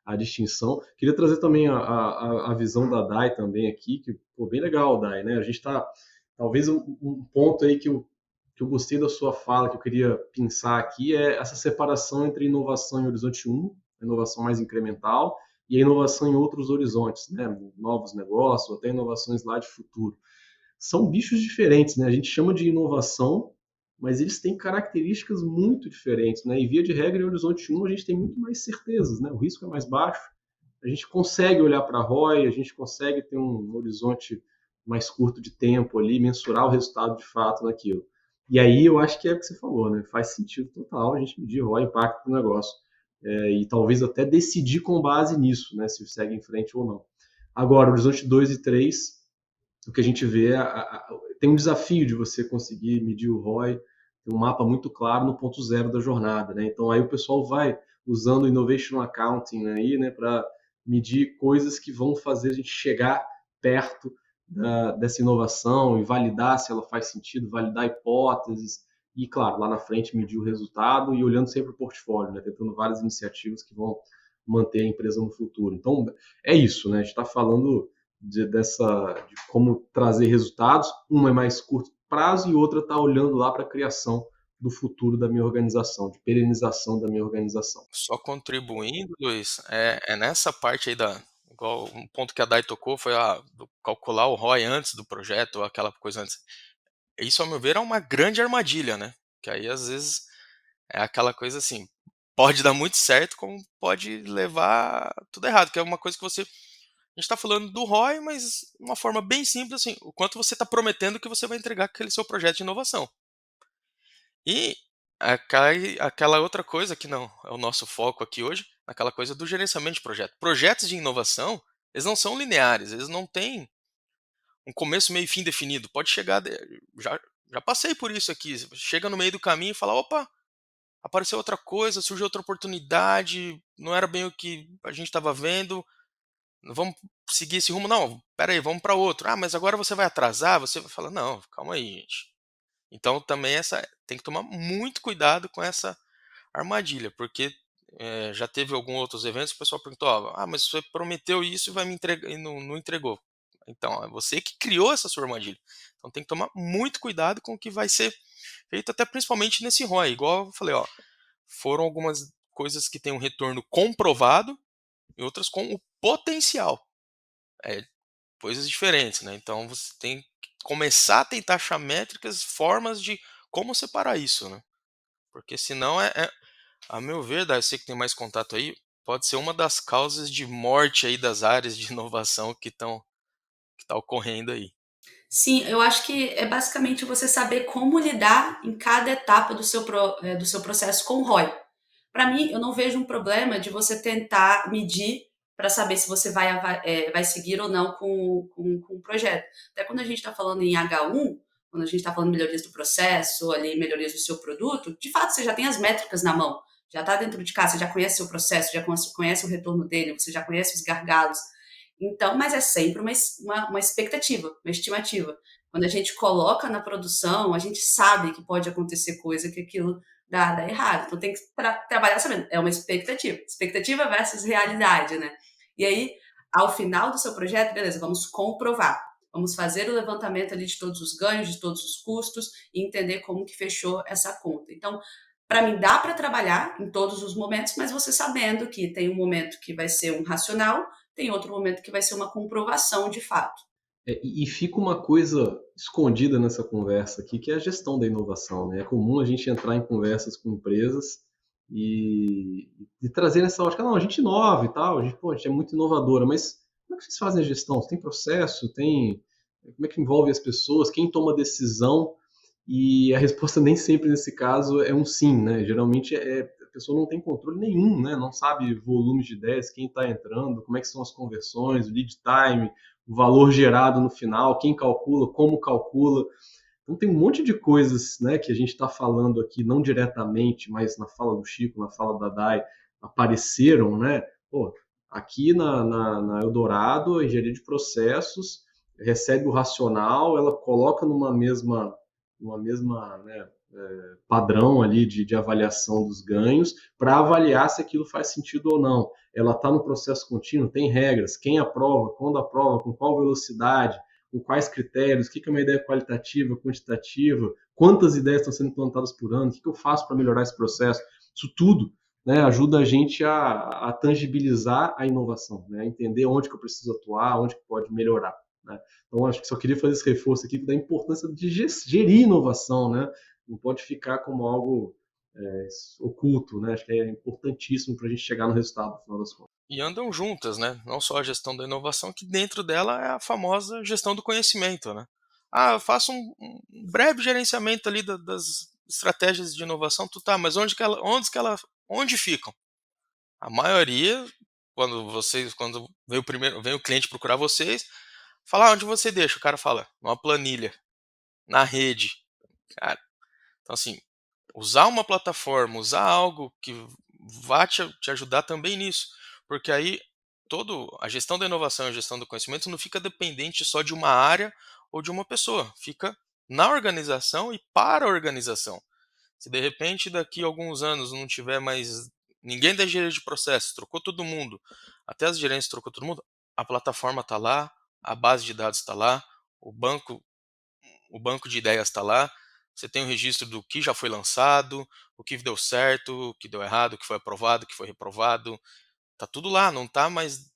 a distinção. Queria trazer também a visão da Dai também aqui, que ficou bem legal, Dai, né? A gente está, talvez um ponto aí que eu gostei da sua fala, que eu queria pensar aqui, é essa separação entre inovação em horizonte 1, inovação mais incremental, e a inovação em outros horizontes, né? Novos negócios, ou até inovações lá de futuro. São bichos diferentes, né? A gente chama de inovação, mas eles têm características muito diferentes, né? E via de regra, em horizonte 1, a gente tem muito mais certezas, né? O risco é mais baixo, a gente consegue olhar para a ROI, a gente consegue ter um horizonte mais curto de tempo ali, mensurar o resultado de fato naquilo. E aí eu acho que é o que você falou, né? Faz sentido total a gente medir ROI, impacto do negócio. e talvez até decidir com base nisso, né, se segue em frente ou não. Agora, o Horizonte 2 e 3, o que a gente vê, tem um desafio de você conseguir medir o ROI, tem um mapa muito claro no ponto zero da jornada, né? Então aí o pessoal vai usando o Innovation Accounting aí, né, para medir coisas que vão fazer a gente chegar perto dessa inovação e validar se ela faz sentido, validar hipóteses e, claro, lá na frente medir o resultado e olhando sempre o portfólio, né, tentando várias iniciativas que vão manter a empresa no futuro. Então, é isso, né? A gente está falando de como trazer resultados. Uma é mais curto prazo e outra está olhando lá para a criação do futuro da minha organização, de perenização da minha organização. Só contribuindo, Luiz, é nessa parte aí igual um ponto que a Dai tocou foi calcular o ROI antes do projeto, ou aquela coisa antes. Isso, ao meu ver, é uma grande armadilha, né? Que aí, às vezes, é aquela coisa assim, pode dar muito certo, como pode levar tudo errado, que é uma coisa que você. A gente está falando do ROI, mas de uma forma bem simples, assim, o quanto você está prometendo que você vai entregar aquele seu projeto de inovação. E aquela outra coisa que não é o nosso foco aqui hoje, aquela coisa do gerenciamento de projeto. Projetos de inovação, eles não são lineares, eles não têm um começo, meio e fim definido. Pode chegar, já passei por isso aqui, chega no meio do caminho e fala, opa, apareceu outra coisa, surgiu outra oportunidade, não era bem o que a gente estava vendo, vamos seguir esse rumo, não, pera aí, vamos para outro. Ah, mas agora você vai atrasar, você vai falar, não, calma aí, gente. Então também tem que tomar muito cuidado com essa armadilha, porque já teve alguns outros eventos que o pessoal perguntou, mas você prometeu isso e vai me entregar e não entregou. Então, é você que criou essa sua armadilha. Então tem que tomar muito cuidado com o que vai ser feito, até principalmente nesse ROI. Igual eu falei, foram algumas coisas que têm um retorno comprovado e outras com o potencial. É, coisas diferentes, né? Então você tem que começar a tentar achar métricas, formas de como separar isso, né? Porque senão a meu ver, eu sei que tem mais contato aí, pode ser uma das causas de morte aí das áreas de inovação que tá ocorrendo aí. Sim, eu acho que é basicamente você saber como lidar em cada etapa do seu processo com o ROI. Para mim, eu não vejo um problema de você tentar medir para saber se você vai seguir ou não com o projeto. Até quando a gente está falando em H1, quando a gente está falando de melhorias do processo, ali, melhorias do seu produto, de fato você já tem as métricas na mão, já está dentro de casa, você já conhece o seu processo, já conhece o retorno dele, você já conhece os gargalos. Então, mas é sempre uma expectativa, uma estimativa. Quando a gente coloca na produção, a gente sabe que pode acontecer coisa que aquilo dá errado. Então tem que trabalhar sabendo, é uma expectativa versus realidade, né? E aí, ao final do seu projeto, beleza, vamos comprovar. Vamos fazer o levantamento ali de todos os ganhos, de todos os custos e entender como que fechou essa conta. Então, para mim, dá para trabalhar em todos os momentos, mas você sabendo que tem um momento que vai ser um racional, tem outro momento que vai ser uma comprovação de fato. E fica uma coisa escondida nessa conversa aqui, que é a gestão da inovação, né? É comum a gente entrar em conversas com empresas e trazer essa ótica, não, a gente inova e tal, a gente é muito inovadora, mas como é que vocês fazem a gestão? Você tem processo? Como é que envolve as pessoas? Quem toma a decisão? E a resposta nem sempre nesse caso é um sim, né? Geralmente a pessoa não tem controle nenhum, né? Não sabe volume de ideias, quem está entrando, como é que são as conversões, o lead time, o valor gerado no final, quem calcula, como calcula. Então tem um monte de coisas, né, que a gente está falando aqui, não diretamente, mas na fala do Chico, na fala da Dai, apareceram, né? Pô, aqui na Eldorado, a engenharia de processos recebe o racional, ela coloca numa mesma, né, padrão ali de avaliação dos ganhos para avaliar se aquilo faz sentido ou não. Ela está no processo contínuo, tem regras, quem aprova, quando aprova, com qual velocidade, com quais critérios, o que é uma ideia qualitativa, quantitativa, quantas ideias estão sendo implantadas por ano, o que eu faço para melhorar esse processo. Isso tudo, né, ajuda a gente a tangibilizar a inovação, né, a entender onde que eu preciso atuar, onde que pode melhorar. Né? Então, acho que só queria fazer esse reforço aqui da importância de gerir inovação, né? Não pode ficar como algo oculto, né? Acho que é importantíssimo para a gente chegar no resultado, no final das contas. E andam juntas, né? Não só a gestão da inovação, que dentro dela é a famosa gestão do conhecimento, né? Eu faço um breve gerenciamento ali das estratégias de inovação, mas onde ficam? A maioria, quando vem o cliente procurar vocês, fala: "Onde você deixa?" O cara fala: "Numa planilha, na rede". Cara, então assim, usar uma plataforma, usar algo que vá te ajudar também nisso, porque aí todo a gestão da inovação, a gestão do conhecimento não fica dependente só de uma área ou de uma pessoa, fica na organização e para a organização. Se de repente daqui a alguns anos não tiver mais ninguém da engenharia de processos, trocou todo mundo, até as gerências trocou todo mundo, a plataforma está lá, a base de dados está lá, o banco o banco de ideias está lá, você tem o registro do que já foi lançado, o que deu certo, o que deu errado, o que foi aprovado, o que foi reprovado, tá tudo lá, não tá mais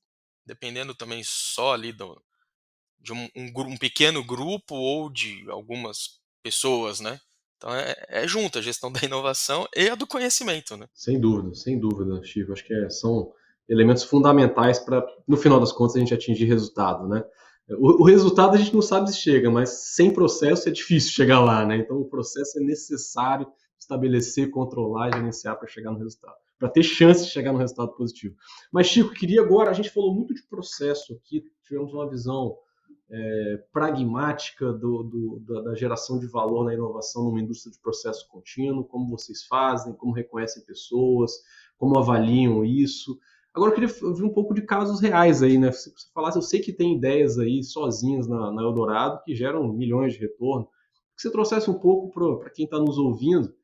dependendo também só ali de um pequeno grupo ou de algumas pessoas, né. Então é junto a gestão da inovação e a do conhecimento, né. Sem dúvida, Chico. Acho que são elementos fundamentais para, no final das contas, a gente atingir resultado, né? O resultado a gente não sabe se chega, mas sem processo é difícil chegar lá, né? Então o processo é necessário estabelecer, controlar e gerenciar para chegar no resultado, para ter chance de chegar no resultado positivo. Mas, Chico, queria agora, a gente falou muito de processo aqui, tivemos uma visão pragmática da geração de valor na inovação numa indústria de processo contínuo, como vocês fazem, como reconhecem pessoas, como avaliam isso. Agora eu queria ouvir um pouco de casos reais aí, né? Se você falasse, eu sei que tem ideias aí sozinhas na Eldorado que geram milhões de retorno. Que você trouxesse um pouco para quem está nos ouvindo, o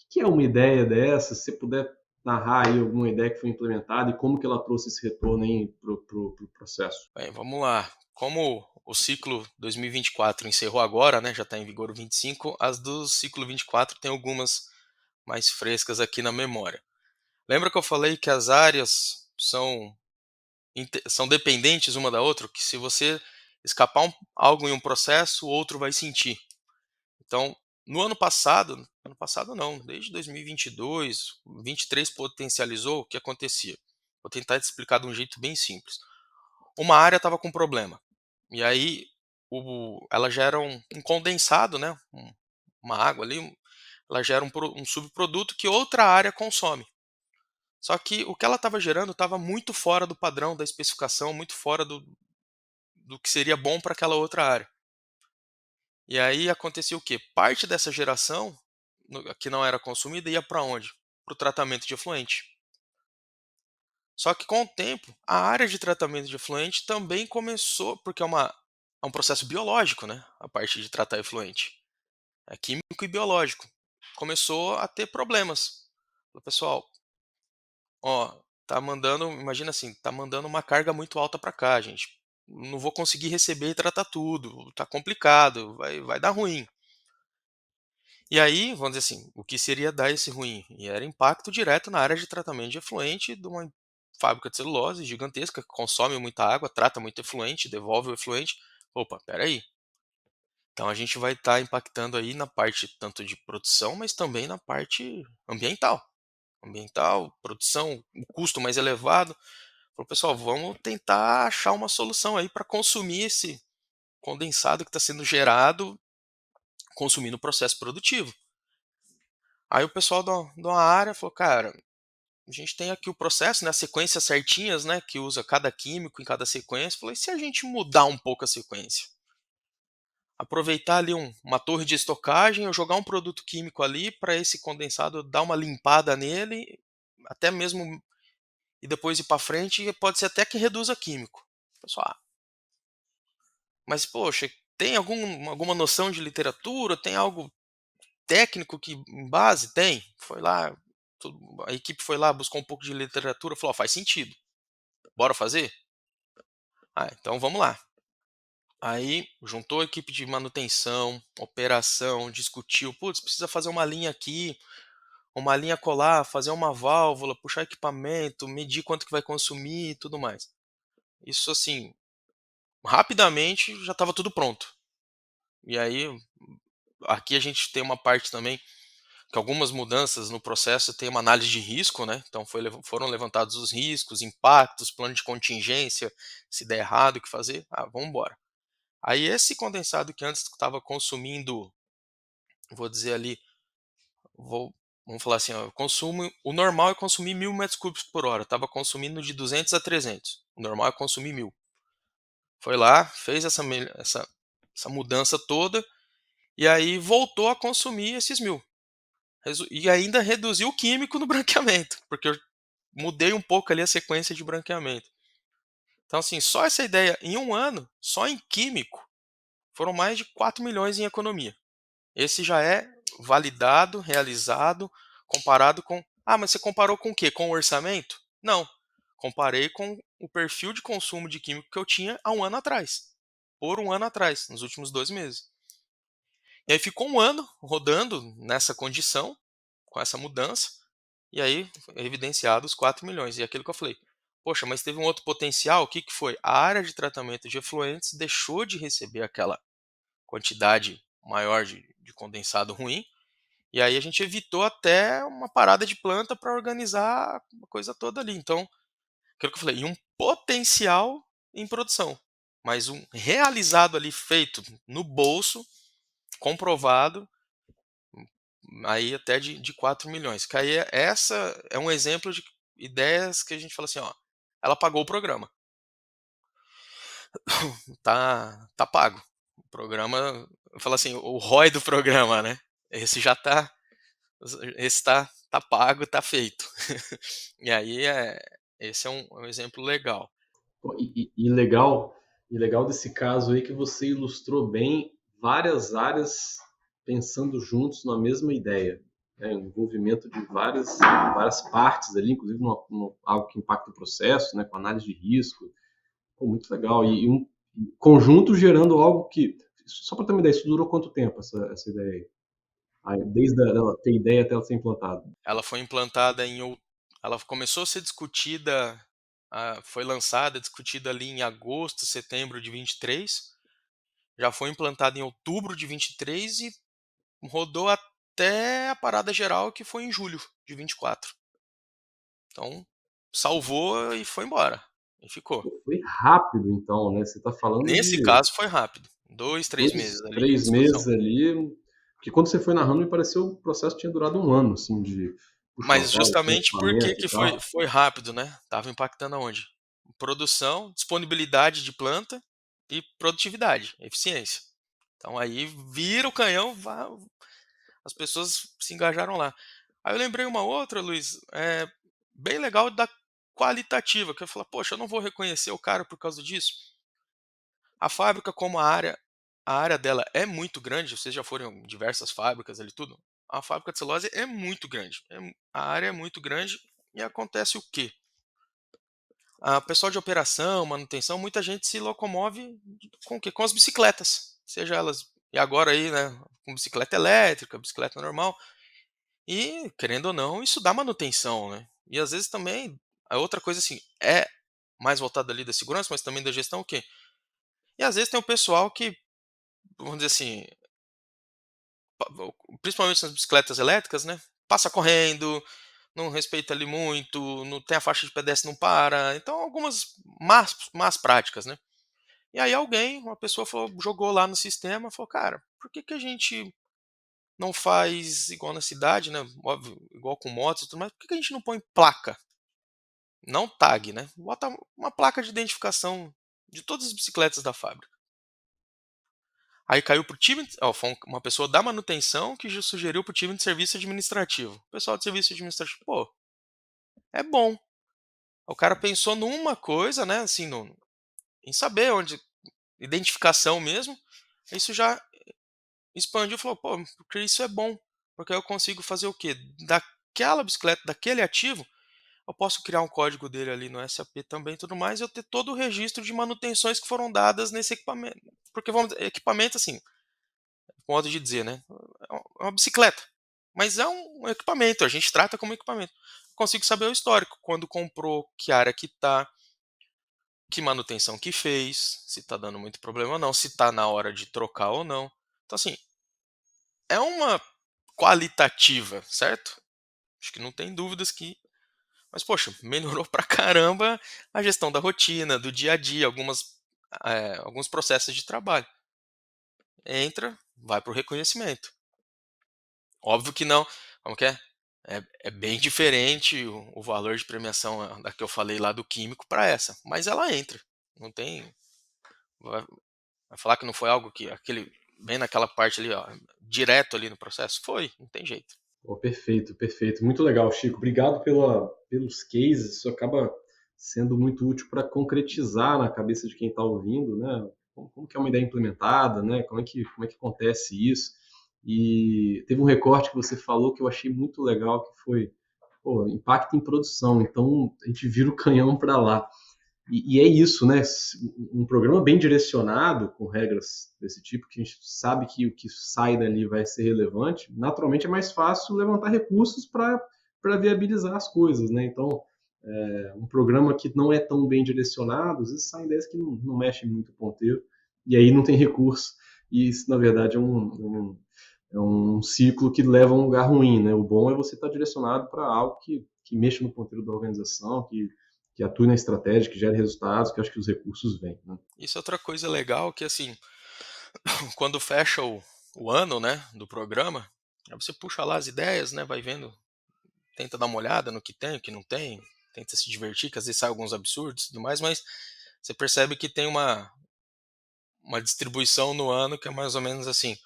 que é uma ideia dessa? Se você puder narrar aí alguma ideia que foi implementada e como que ela trouxe esse retorno para o processo. Bem, vamos lá. Como o ciclo 2024 encerrou agora, né, já está em vigor o 25, as do ciclo 24 tem algumas mais frescas aqui na memória. Lembra que eu falei que as áreas são dependentes uma da outra, que se você escapar algo em um processo, o outro vai sentir. Então, no ano passado não, desde 2022, 23 potencializou o que acontecia. Vou tentar te explicar de um jeito bem simples. Uma área estava com problema, e aí ela gera um condensado, né, uma água ali, ela gera um subproduto que outra área consome. Só que o que ela estava gerando estava muito fora do padrão da especificação, muito fora do que seria bom para aquela outra área. E aí acontecia o quê? Parte dessa geração que não era consumida ia para onde? Para o tratamento de efluente. Só que com o tempo, a área de tratamento de efluente também começou, porque é um processo biológico, né? A parte de tratar efluente. É químico e biológico. Começou a ter problemas. Falou, pessoal, ó, tá mandando, imagina assim, tá mandando uma carga muito alta para cá, gente. Não vou conseguir receber e tratar tudo. Tá complicado, vai dar ruim. E aí, vamos dizer assim, o que seria dar esse ruim? E era impacto direto na área de tratamento de efluente de uma fábrica de celulose gigantesca que consome muita água, trata muito efluente, devolve o efluente. Opa, peraí. Então a gente vai estar impactando aí na parte tanto de produção, mas também na parte ambiental. Ambiental, produção, o custo mais elevado. Falou, pessoal, vamos tentar achar uma solução aí para consumir esse condensado que está sendo gerado, consumir no processo produtivo. Aí o pessoal de uma área falou, cara, a gente tem aqui o processo, né, as sequências certinhas, né, que usa cada químico em cada sequência. Falou, e se a gente mudar um pouco a sequência? Aproveitar ali uma torre de estocagem, eu jogar um produto químico ali para esse condensado dar uma limpada nele, até mesmo e depois ir para frente, e pode ser até que reduza químico. Pessoal, mas poxa, tem alguma noção de literatura? Tem algo técnico que em base? Tem. Foi lá, a equipe foi lá, buscou um pouco de literatura, falou: "Ó, faz sentido, bora fazer?" Ah, então vamos lá. Aí juntou a equipe de manutenção, operação, discutiu, putz, precisa fazer uma linha aqui, uma linha colar, fazer uma válvula, puxar equipamento, medir quanto que vai consumir e tudo mais. Isso assim, rapidamente já estava tudo pronto. E aí, aqui a gente tem uma parte também que algumas mudanças no processo tem uma análise de risco, né? Então foram levantados os riscos, impactos, plano de contingência, se der errado, o que fazer? Ah, vamos embora. Aí esse condensado que antes estava consumindo, vou dizer ali, vou Vamos falar assim, ó, o normal é consumir 1.000 metros cúbicos por hora, estava consumindo de 200 a 300. O normal é consumir 1.000. Foi lá, fez essa mudança toda e aí voltou a consumir esses 1.000. E ainda reduziu o químico no branqueamento, porque eu mudei um pouco ali a sequência de branqueamento. Então, assim, só essa ideia, em um ano, só em químico, foram mais de 4 milhões em economia. Esse já é validado, realizado, comparado com. Ah, mas você comparou com o quê? Com o orçamento? Não. Comparei com o perfil de consumo de químico que eu tinha há um ano atrás. Por um ano atrás, nos últimos 2 meses. E aí ficou um ano rodando nessa condição, com essa mudança, e aí evidenciado os 4 milhões. E aquilo que eu falei, poxa, mas teve um outro potencial, o que, que foi? A área de tratamento de efluentes deixou de receber aquela quantidade maior de condensado ruim, e aí a gente evitou até uma parada de planta para organizar a coisa toda ali. Então, aquilo que eu falei, e um potencial em produção, mas um realizado ali, feito no bolso, comprovado, aí até de 4 milhões. Que aí essa é um exemplo de ideias que a gente fala assim, ó, ela pagou o programa. Tá pago. O programa, eu falo assim, o ROI do programa, né? Esse já tá, esse tá pago, tá feito. E aí esse é um exemplo legal. Pô, e legal desse caso aí que você ilustrou bem várias áreas pensando juntos na mesma ideia, né? O envolvimento de várias partes ali, inclusive algo que impacta o processo, né? Com análise de risco. Pô, muito legal. E um conjunto gerando algo que, só para ter uma ideia, isso durou quanto tempo essa ideia aí? Desde ela ter ideia até ela ser implantada? Ela foi implantada ela começou a ser discutida, foi lançada, discutida ali em agosto, setembro de 23. Já foi implantada em outubro de 23 e rodou até a parada geral, que foi em julho de 24. Então, salvou e foi embora. E ficou. Foi rápido, então, né? Você está falando Nesse de caso foi rápido. 2, 3 meses dois, ali de três discussão. meses ali, porque quando você foi narrando, me pareceu o processo tinha durado um ano, assim, de puxa Mas roda, com justamente por que equipamento e que tal. foi rápido, né? Tava impactando aonde? Produção, disponibilidade de planta e produtividade, eficiência. Então aí vira o canhão, as pessoas se engajaram lá. Aí eu lembrei uma outra, Luiz, bem legal da qualitativa, que eu falei, poxa, eu não vou reconhecer o cara por causa disso. A fábrica, como a área dela é muito grande, vocês já foram em diversas fábricas ali tudo, a fábrica de celulose é muito grande, a área é muito grande e acontece o quê? A pessoal de operação, manutenção, muita gente se locomove com o quê? Com as bicicletas, seja elas, e agora aí, né, com bicicleta elétrica, bicicleta normal, e querendo ou não, isso dá manutenção, né? E às vezes também, a outra coisa assim, é mais voltada ali da segurança, mas também da gestão, o quê? E às vezes tem o pessoal que, vamos dizer assim, principalmente nas bicicletas elétricas, né? Passa correndo, não respeita ali muito, não tem a faixa de pedestre, não para. Então, algumas más práticas, né? E aí uma pessoa jogou lá no sistema, falou, cara, por que que a gente não faz igual na cidade, né? Óbvio, igual com motos e tudo mais, por que que a gente não põe placa? Não tag, né? Bota uma placa de identificação de todas as bicicletas da fábrica. Aí caiu pro time, foi uma pessoa da manutenção que sugeriu pro time de serviço administrativo. O pessoal de serviço administrativo, pô, é bom. O cara pensou numa coisa, né, assim, em saber onde, identificação mesmo. Isso já expandiu e falou, pô, porque isso é bom. Porque eu consigo fazer o quê? Daquela bicicleta, daquele ativo, eu posso criar um código dele ali no SAP também e tudo mais, e eu ter todo o registro de manutenções que foram dadas nesse equipamento. Porque vamos, equipamento assim, modo de dizer, né? É uma bicicleta. Mas é um equipamento, a gente trata como equipamento. Consigo saber o histórico, quando comprou, que área que tá, que manutenção que fez, se tá dando muito problema ou não, se tá na hora de trocar ou não. Então, assim, é uma qualitativa, certo? Acho que não tem dúvidas que. Mas, poxa, melhorou pra caramba a gestão da rotina, do dia a dia, alguns processos de trabalho. Entra, vai pro reconhecimento. Óbvio que não. Como que é? É bem diferente o valor de premiação da que eu falei lá do químico para essa, mas ela entra. Não tem. Vai, vai falar que não foi algo que aquele bem naquela parte ali, ó, direto ali no processo? Foi, não tem jeito. Oh, perfeito, perfeito. Muito legal, Chico. Obrigado pelos cases. Isso acaba sendo muito útil para concretizar na cabeça de quem está ouvindo, né? Como que é uma ideia implementada, né? Como é que acontece isso? E teve um recorte que você falou que eu achei muito legal, que foi, pô, impacto em produção. Então, a gente vira o canhão para lá. E é isso, né? Um programa bem direcionado, com regras desse tipo, que a gente sabe que o que sai dali vai ser relevante, naturalmente é mais fácil levantar recursos para viabilizar as coisas, né? Então, um programa que não é tão bem direcionado, às vezes saem ideias que não mexem muito o ponteiro, e aí não tem recurso. E isso, na verdade, é um ciclo que leva a um lugar ruim, né? O bom é você estar direcionado para algo que mexa no ponteiro da organização, que atue na estratégia, que gere resultados, que eu acho que os recursos vêm, né? Isso é outra coisa legal que assim, quando fecha o ano, né, do programa, aí você puxa lá as ideias, né, vai vendo, tenta dar uma olhada no que tem, o que não tem, tenta se divertir, que às vezes sai alguns absurdos e tudo mais, mas você percebe que tem uma distribuição no ano que é mais ou menos assim.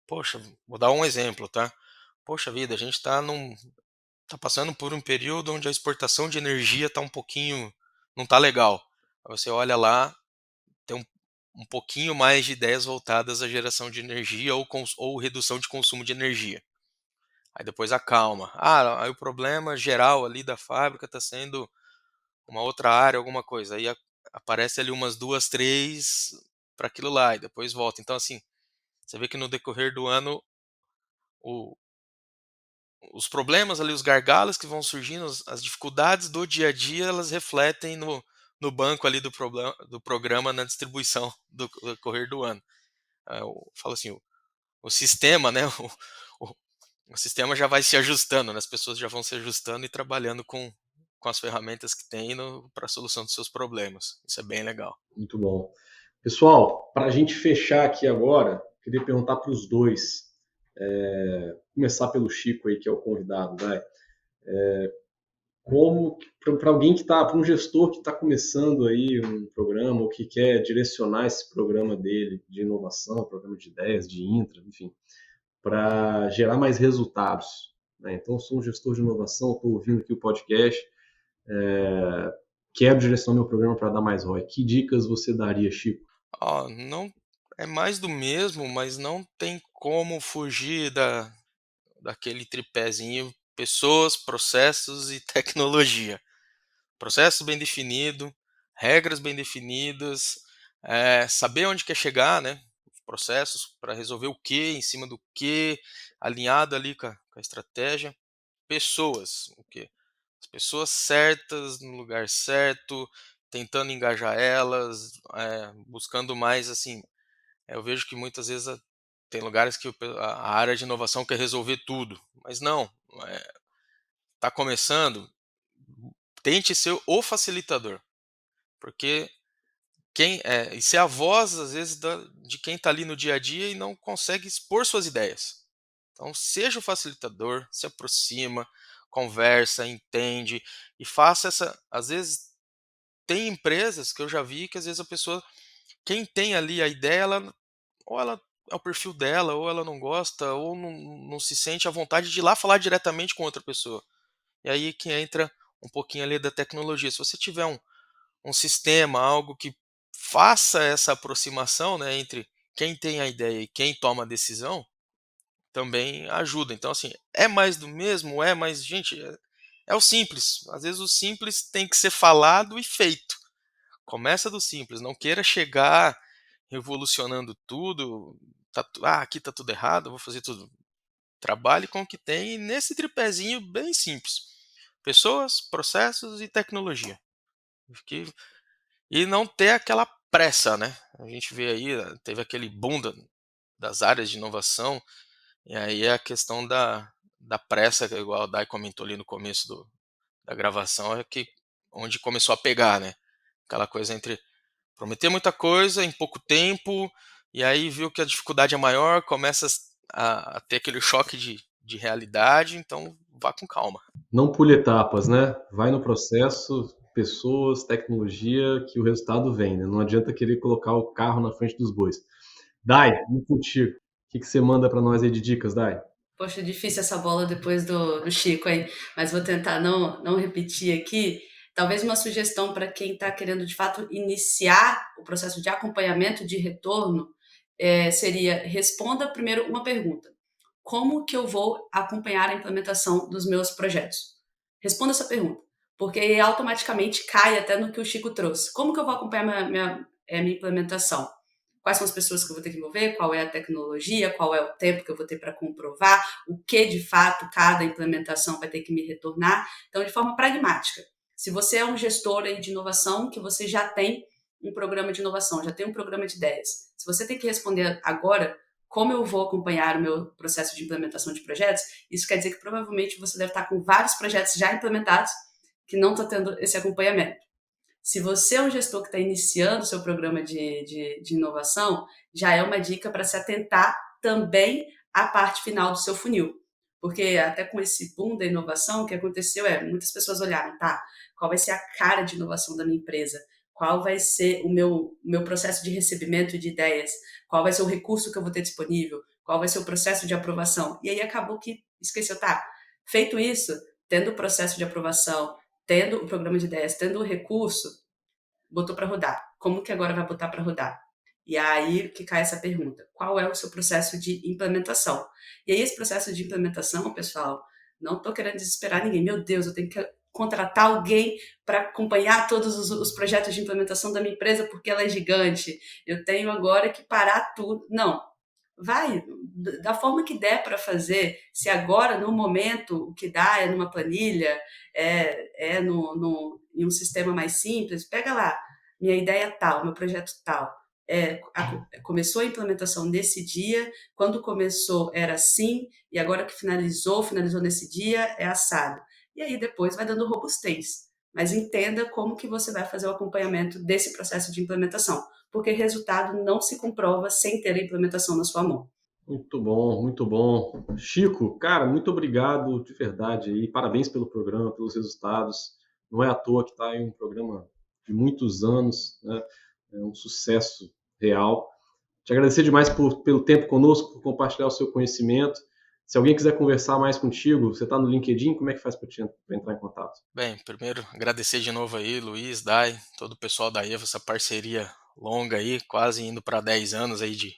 Poxa, vou dar um exemplo, tá? Poxa vida, a gente tá passando por um período onde a exportação de energia tá um pouquinho, não tá legal. Aí você olha lá, tem um pouquinho mais de ideias voltadas à geração de energia ou redução de consumo de energia. Aí depois acalma. Ah, aí o problema geral ali da fábrica está sendo uma outra área, alguma coisa. Aí aparece ali umas duas, três para aquilo lá e depois volta. Então, assim, você vê que no decorrer do ano o- os problemas ali, os gargalos que vão surgindo, as dificuldades do dia a dia, elas refletem no banco ali do programa na distribuição do decorrer do ano. Eu falo assim, o sistema, né? O, o sistema já vai se ajustando, né? As pessoas já vão se ajustando e trabalhando com as ferramentas que tem para a solução dos seus problemas. Isso é bem legal. Muito bom. Pessoal, para a gente fechar aqui agora, queria perguntar para os dois. Começar pelo Chico aí, que é o convidado, vai. Como, para alguém que está, para um gestor que está começando aí um programa, ou que quer direcionar esse programa dele de inovação, programa de ideias, de intra, enfim, para gerar mais resultados, né? Então, eu sou um gestor de inovação, estou ouvindo aqui o podcast, quero direcionar meu programa para dar mais ROI. Que dicas você daria, Chico? Ó, não é mais do mesmo, mas não tem como fugir daquele tripézinho pessoas, processos e tecnologia. Processo bem definido, regras bem definidas, saber onde quer chegar, né? Os processos para resolver o que, em cima do que, alinhado ali com a estratégia. Pessoas, o quê? As pessoas certas no lugar certo, tentando engajar elas, buscando mais assim. Eu vejo que muitas vezes tem lugares que a área de inovação quer resolver tudo, mas não. Está começando, tente ser o facilitador, porque e ser a voz, às vezes, de quem está ali no dia a dia e não consegue expor suas ideias. Então, seja o facilitador, se aproxima, conversa, entende e faça essa. Às vezes, tem empresas que eu já vi que às vezes a pessoa, quem tem ali a ideia, ou ela é o perfil dela, ou ela não gosta, ou não se sente à vontade de ir lá falar diretamente com outra pessoa. E aí que entra um pouquinho ali da tecnologia. Se você tiver um sistema, algo que faça essa aproximação, né, entre quem tem a ideia e quem toma a decisão, também ajuda. Então, assim, é mais do mesmo? É, mas, gente, é o simples. Às vezes o simples tem que ser falado e feito. Começa do simples, não queira chegar revolucionando tudo. Aqui tá tudo errado, eu vou fazer tudo. Trabalhe com o que tem nesse tripézinho bem simples. Pessoas, processos e tecnologia. Que E não ter aquela pressa, né. A gente vê aí, teve aquele boom das áreas de inovação, e aí é a questão da pressa, que é igual a Dai comentou ali no começo da gravação, é que onde começou a pegar, né. Aquela coisa entre prometer muita coisa em pouco tempo, e aí viu que a dificuldade é maior, começa a ter aquele choque de realidade, então vá com calma. Não pule etapas, né? Vai no processo, pessoas, tecnologia, que o resultado vem, né? Não adianta querer colocar o carro na frente dos bois. Dai, e contigo. O que você manda para nós aí de dicas, Dai? Poxa, difícil essa bola depois do Chico aí, mas vou tentar não repetir aqui. Talvez uma sugestão para quem está querendo de fato iniciar o processo de acompanhamento de retorno seria: responda primeiro uma pergunta: como que eu vou acompanhar a implementação dos meus projetos? Responda essa pergunta, porque aí automaticamente cai até no que o Chico trouxe. Como que eu vou acompanhar minha implementação? Quais são as pessoas que eu vou ter que envolver? Qual é a tecnologia? Qual é o tempo que eu vou ter para comprovar? O que, de fato, cada implementação vai ter que me retornar? Então, de forma pragmática. Se você é um gestor aí de inovação, que você já tem um programa de inovação, já tem um programa de ideias. Se você tem que responder agora como eu vou acompanhar o meu processo de implementação de projetos, isso quer dizer que provavelmente você deve estar com vários projetos já implementados que não está tendo esse acompanhamento. Se você é um gestor que está iniciando o seu programa de inovação, já é uma dica para se atentar também à parte final do seu funil. Porque até com esse boom da inovação, o que aconteceu muitas pessoas olharam, tá, qual vai ser a cara de inovação da minha empresa? Qual vai ser o meu processo de recebimento de ideias? Qual vai ser o recurso que eu vou ter disponível? Qual vai ser o processo de aprovação? E aí acabou que esqueceu, tá, feito isso, tendo o processo de aprovação, tendo o programa de ideias, tendo o recurso, botou para rodar. Como que agora vai botar para rodar? E aí que cai essa pergunta: qual é o seu processo de implementação? E aí esse processo de implementação, pessoal, não estou querendo desesperar ninguém. Meu Deus, eu tenho que contratar alguém para acompanhar todos os projetos de implementação da minha empresa porque ela é gigante. Eu tenho agora que parar tudo. Não. Vai, da forma que der para fazer. Se agora, no momento, o que dá é numa planilha, em um sistema mais simples, pega lá, minha ideia tal, meu projeto tal. Começou a implementação nesse dia, quando começou era assim, e agora que finalizou nesse dia, é assado. E aí depois vai dando robustez. Mas entenda como que você vai fazer o acompanhamento desse processo de implementação, porque resultado não se comprova sem ter a implementação na sua mão. Muito bom, muito bom. Chico, cara, muito obrigado de verdade aí. Parabéns pelo programa, pelos resultados. Não é à toa que está em um programa de muitos anos, né? É um sucesso real. Te agradecer demais pelo tempo conosco, por compartilhar o seu conhecimento. Se alguém quiser conversar mais contigo, você está no LinkedIn, como é que faz para entrar em contato? Bem, primeiro agradecer de novo aí, Luiz, Dai, todo o pessoal da Evo, essa parceria longa aí, quase indo para 10 anos aí de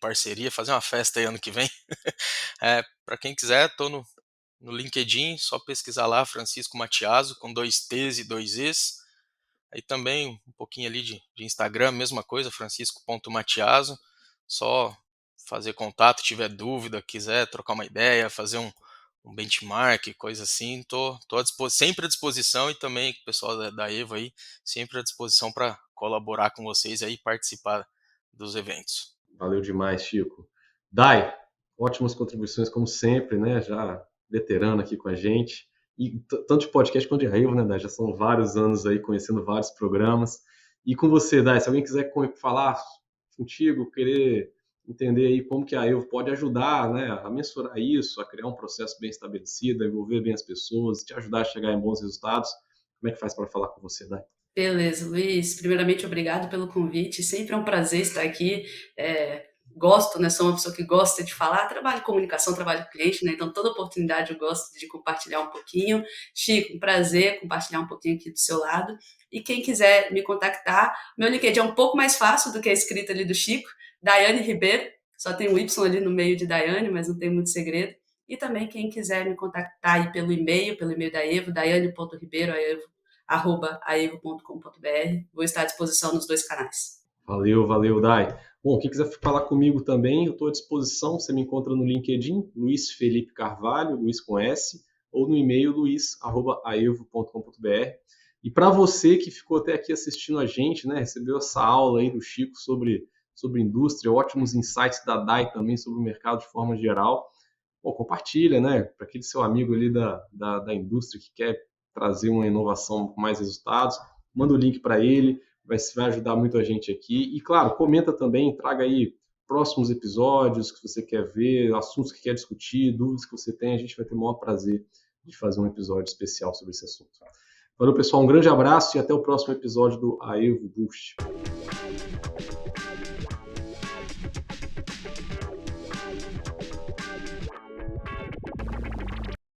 parceria, fazer uma festa aí ano que vem. Para quem quiser, tô no LinkedIn, só pesquisar lá, Francisco Matiaso, com 2 T's e 2 E's. Aí também um pouquinho ali de Instagram, mesma coisa, francisco.matiaso. Só fazer contato, tiver dúvida, quiser trocar uma ideia, fazer um benchmark, coisa assim, tô sempre à disposição, e também o pessoal da Evo aí, sempre à disposição para colaborar com vocês aí e participar dos eventos. Valeu demais, Chico. Dai, ótimas contribuições como sempre, né? Já veterano aqui com a gente. E tanto de podcast quanto de Evo, né, Dai? Já são vários anos aí conhecendo vários programas. E com você, Dai, se alguém quiser falar contigo, querer entender aí como que a Evo pode ajudar, né, a mensurar isso, a criar um processo bem estabelecido, a envolver bem as pessoas, te ajudar a chegar em bons resultados, como é que faz para falar com você, Dai? Beleza, Luiz. Primeiramente, obrigado pelo convite. Sempre é um prazer estar aqui. Gosto, né? Sou uma pessoa que gosta de falar. Trabalho em comunicação, trabalho com cliente, né? Então, toda oportunidade eu gosto de compartilhar um pouquinho. Chico, um prazer compartilhar um pouquinho aqui do seu lado. E quem quiser me contactar, meu LinkedIn é um pouco mais fácil do que a escrita ali do Chico. Daiane Ribeiro. Só tem um Y ali no meio de Daiane, mas não tem muito segredo. E também quem quiser me contactar aí pelo e-mail da Evo, daiane.ribeiro@aevo.com.br. Vou estar à disposição nos 2 canais. Valeu, Dai. Bom, quem quiser falar comigo também, eu estou à disposição. Você me encontra no LinkedIn, Luiz Felipe Carvalho, Luiz com S, ou no e-mail luiz@aevo.com.br. E para você que ficou até aqui assistindo a gente, né, recebeu essa aula aí do Chico sobre indústria, ótimos insights da Dai também sobre o mercado de forma geral. Pô, compartilha, né, para aquele seu amigo ali da indústria que quer trazer uma inovação com mais resultados, manda o link para ele, vai ajudar muito a gente aqui. E, claro, comenta também, traga aí próximos episódios que você quer ver, assuntos que quer discutir, dúvidas que você tem, a gente vai ter o maior prazer de fazer um episódio especial sobre esse assunto. Valeu, pessoal, um grande abraço e até o próximo episódio do Aevo Boost.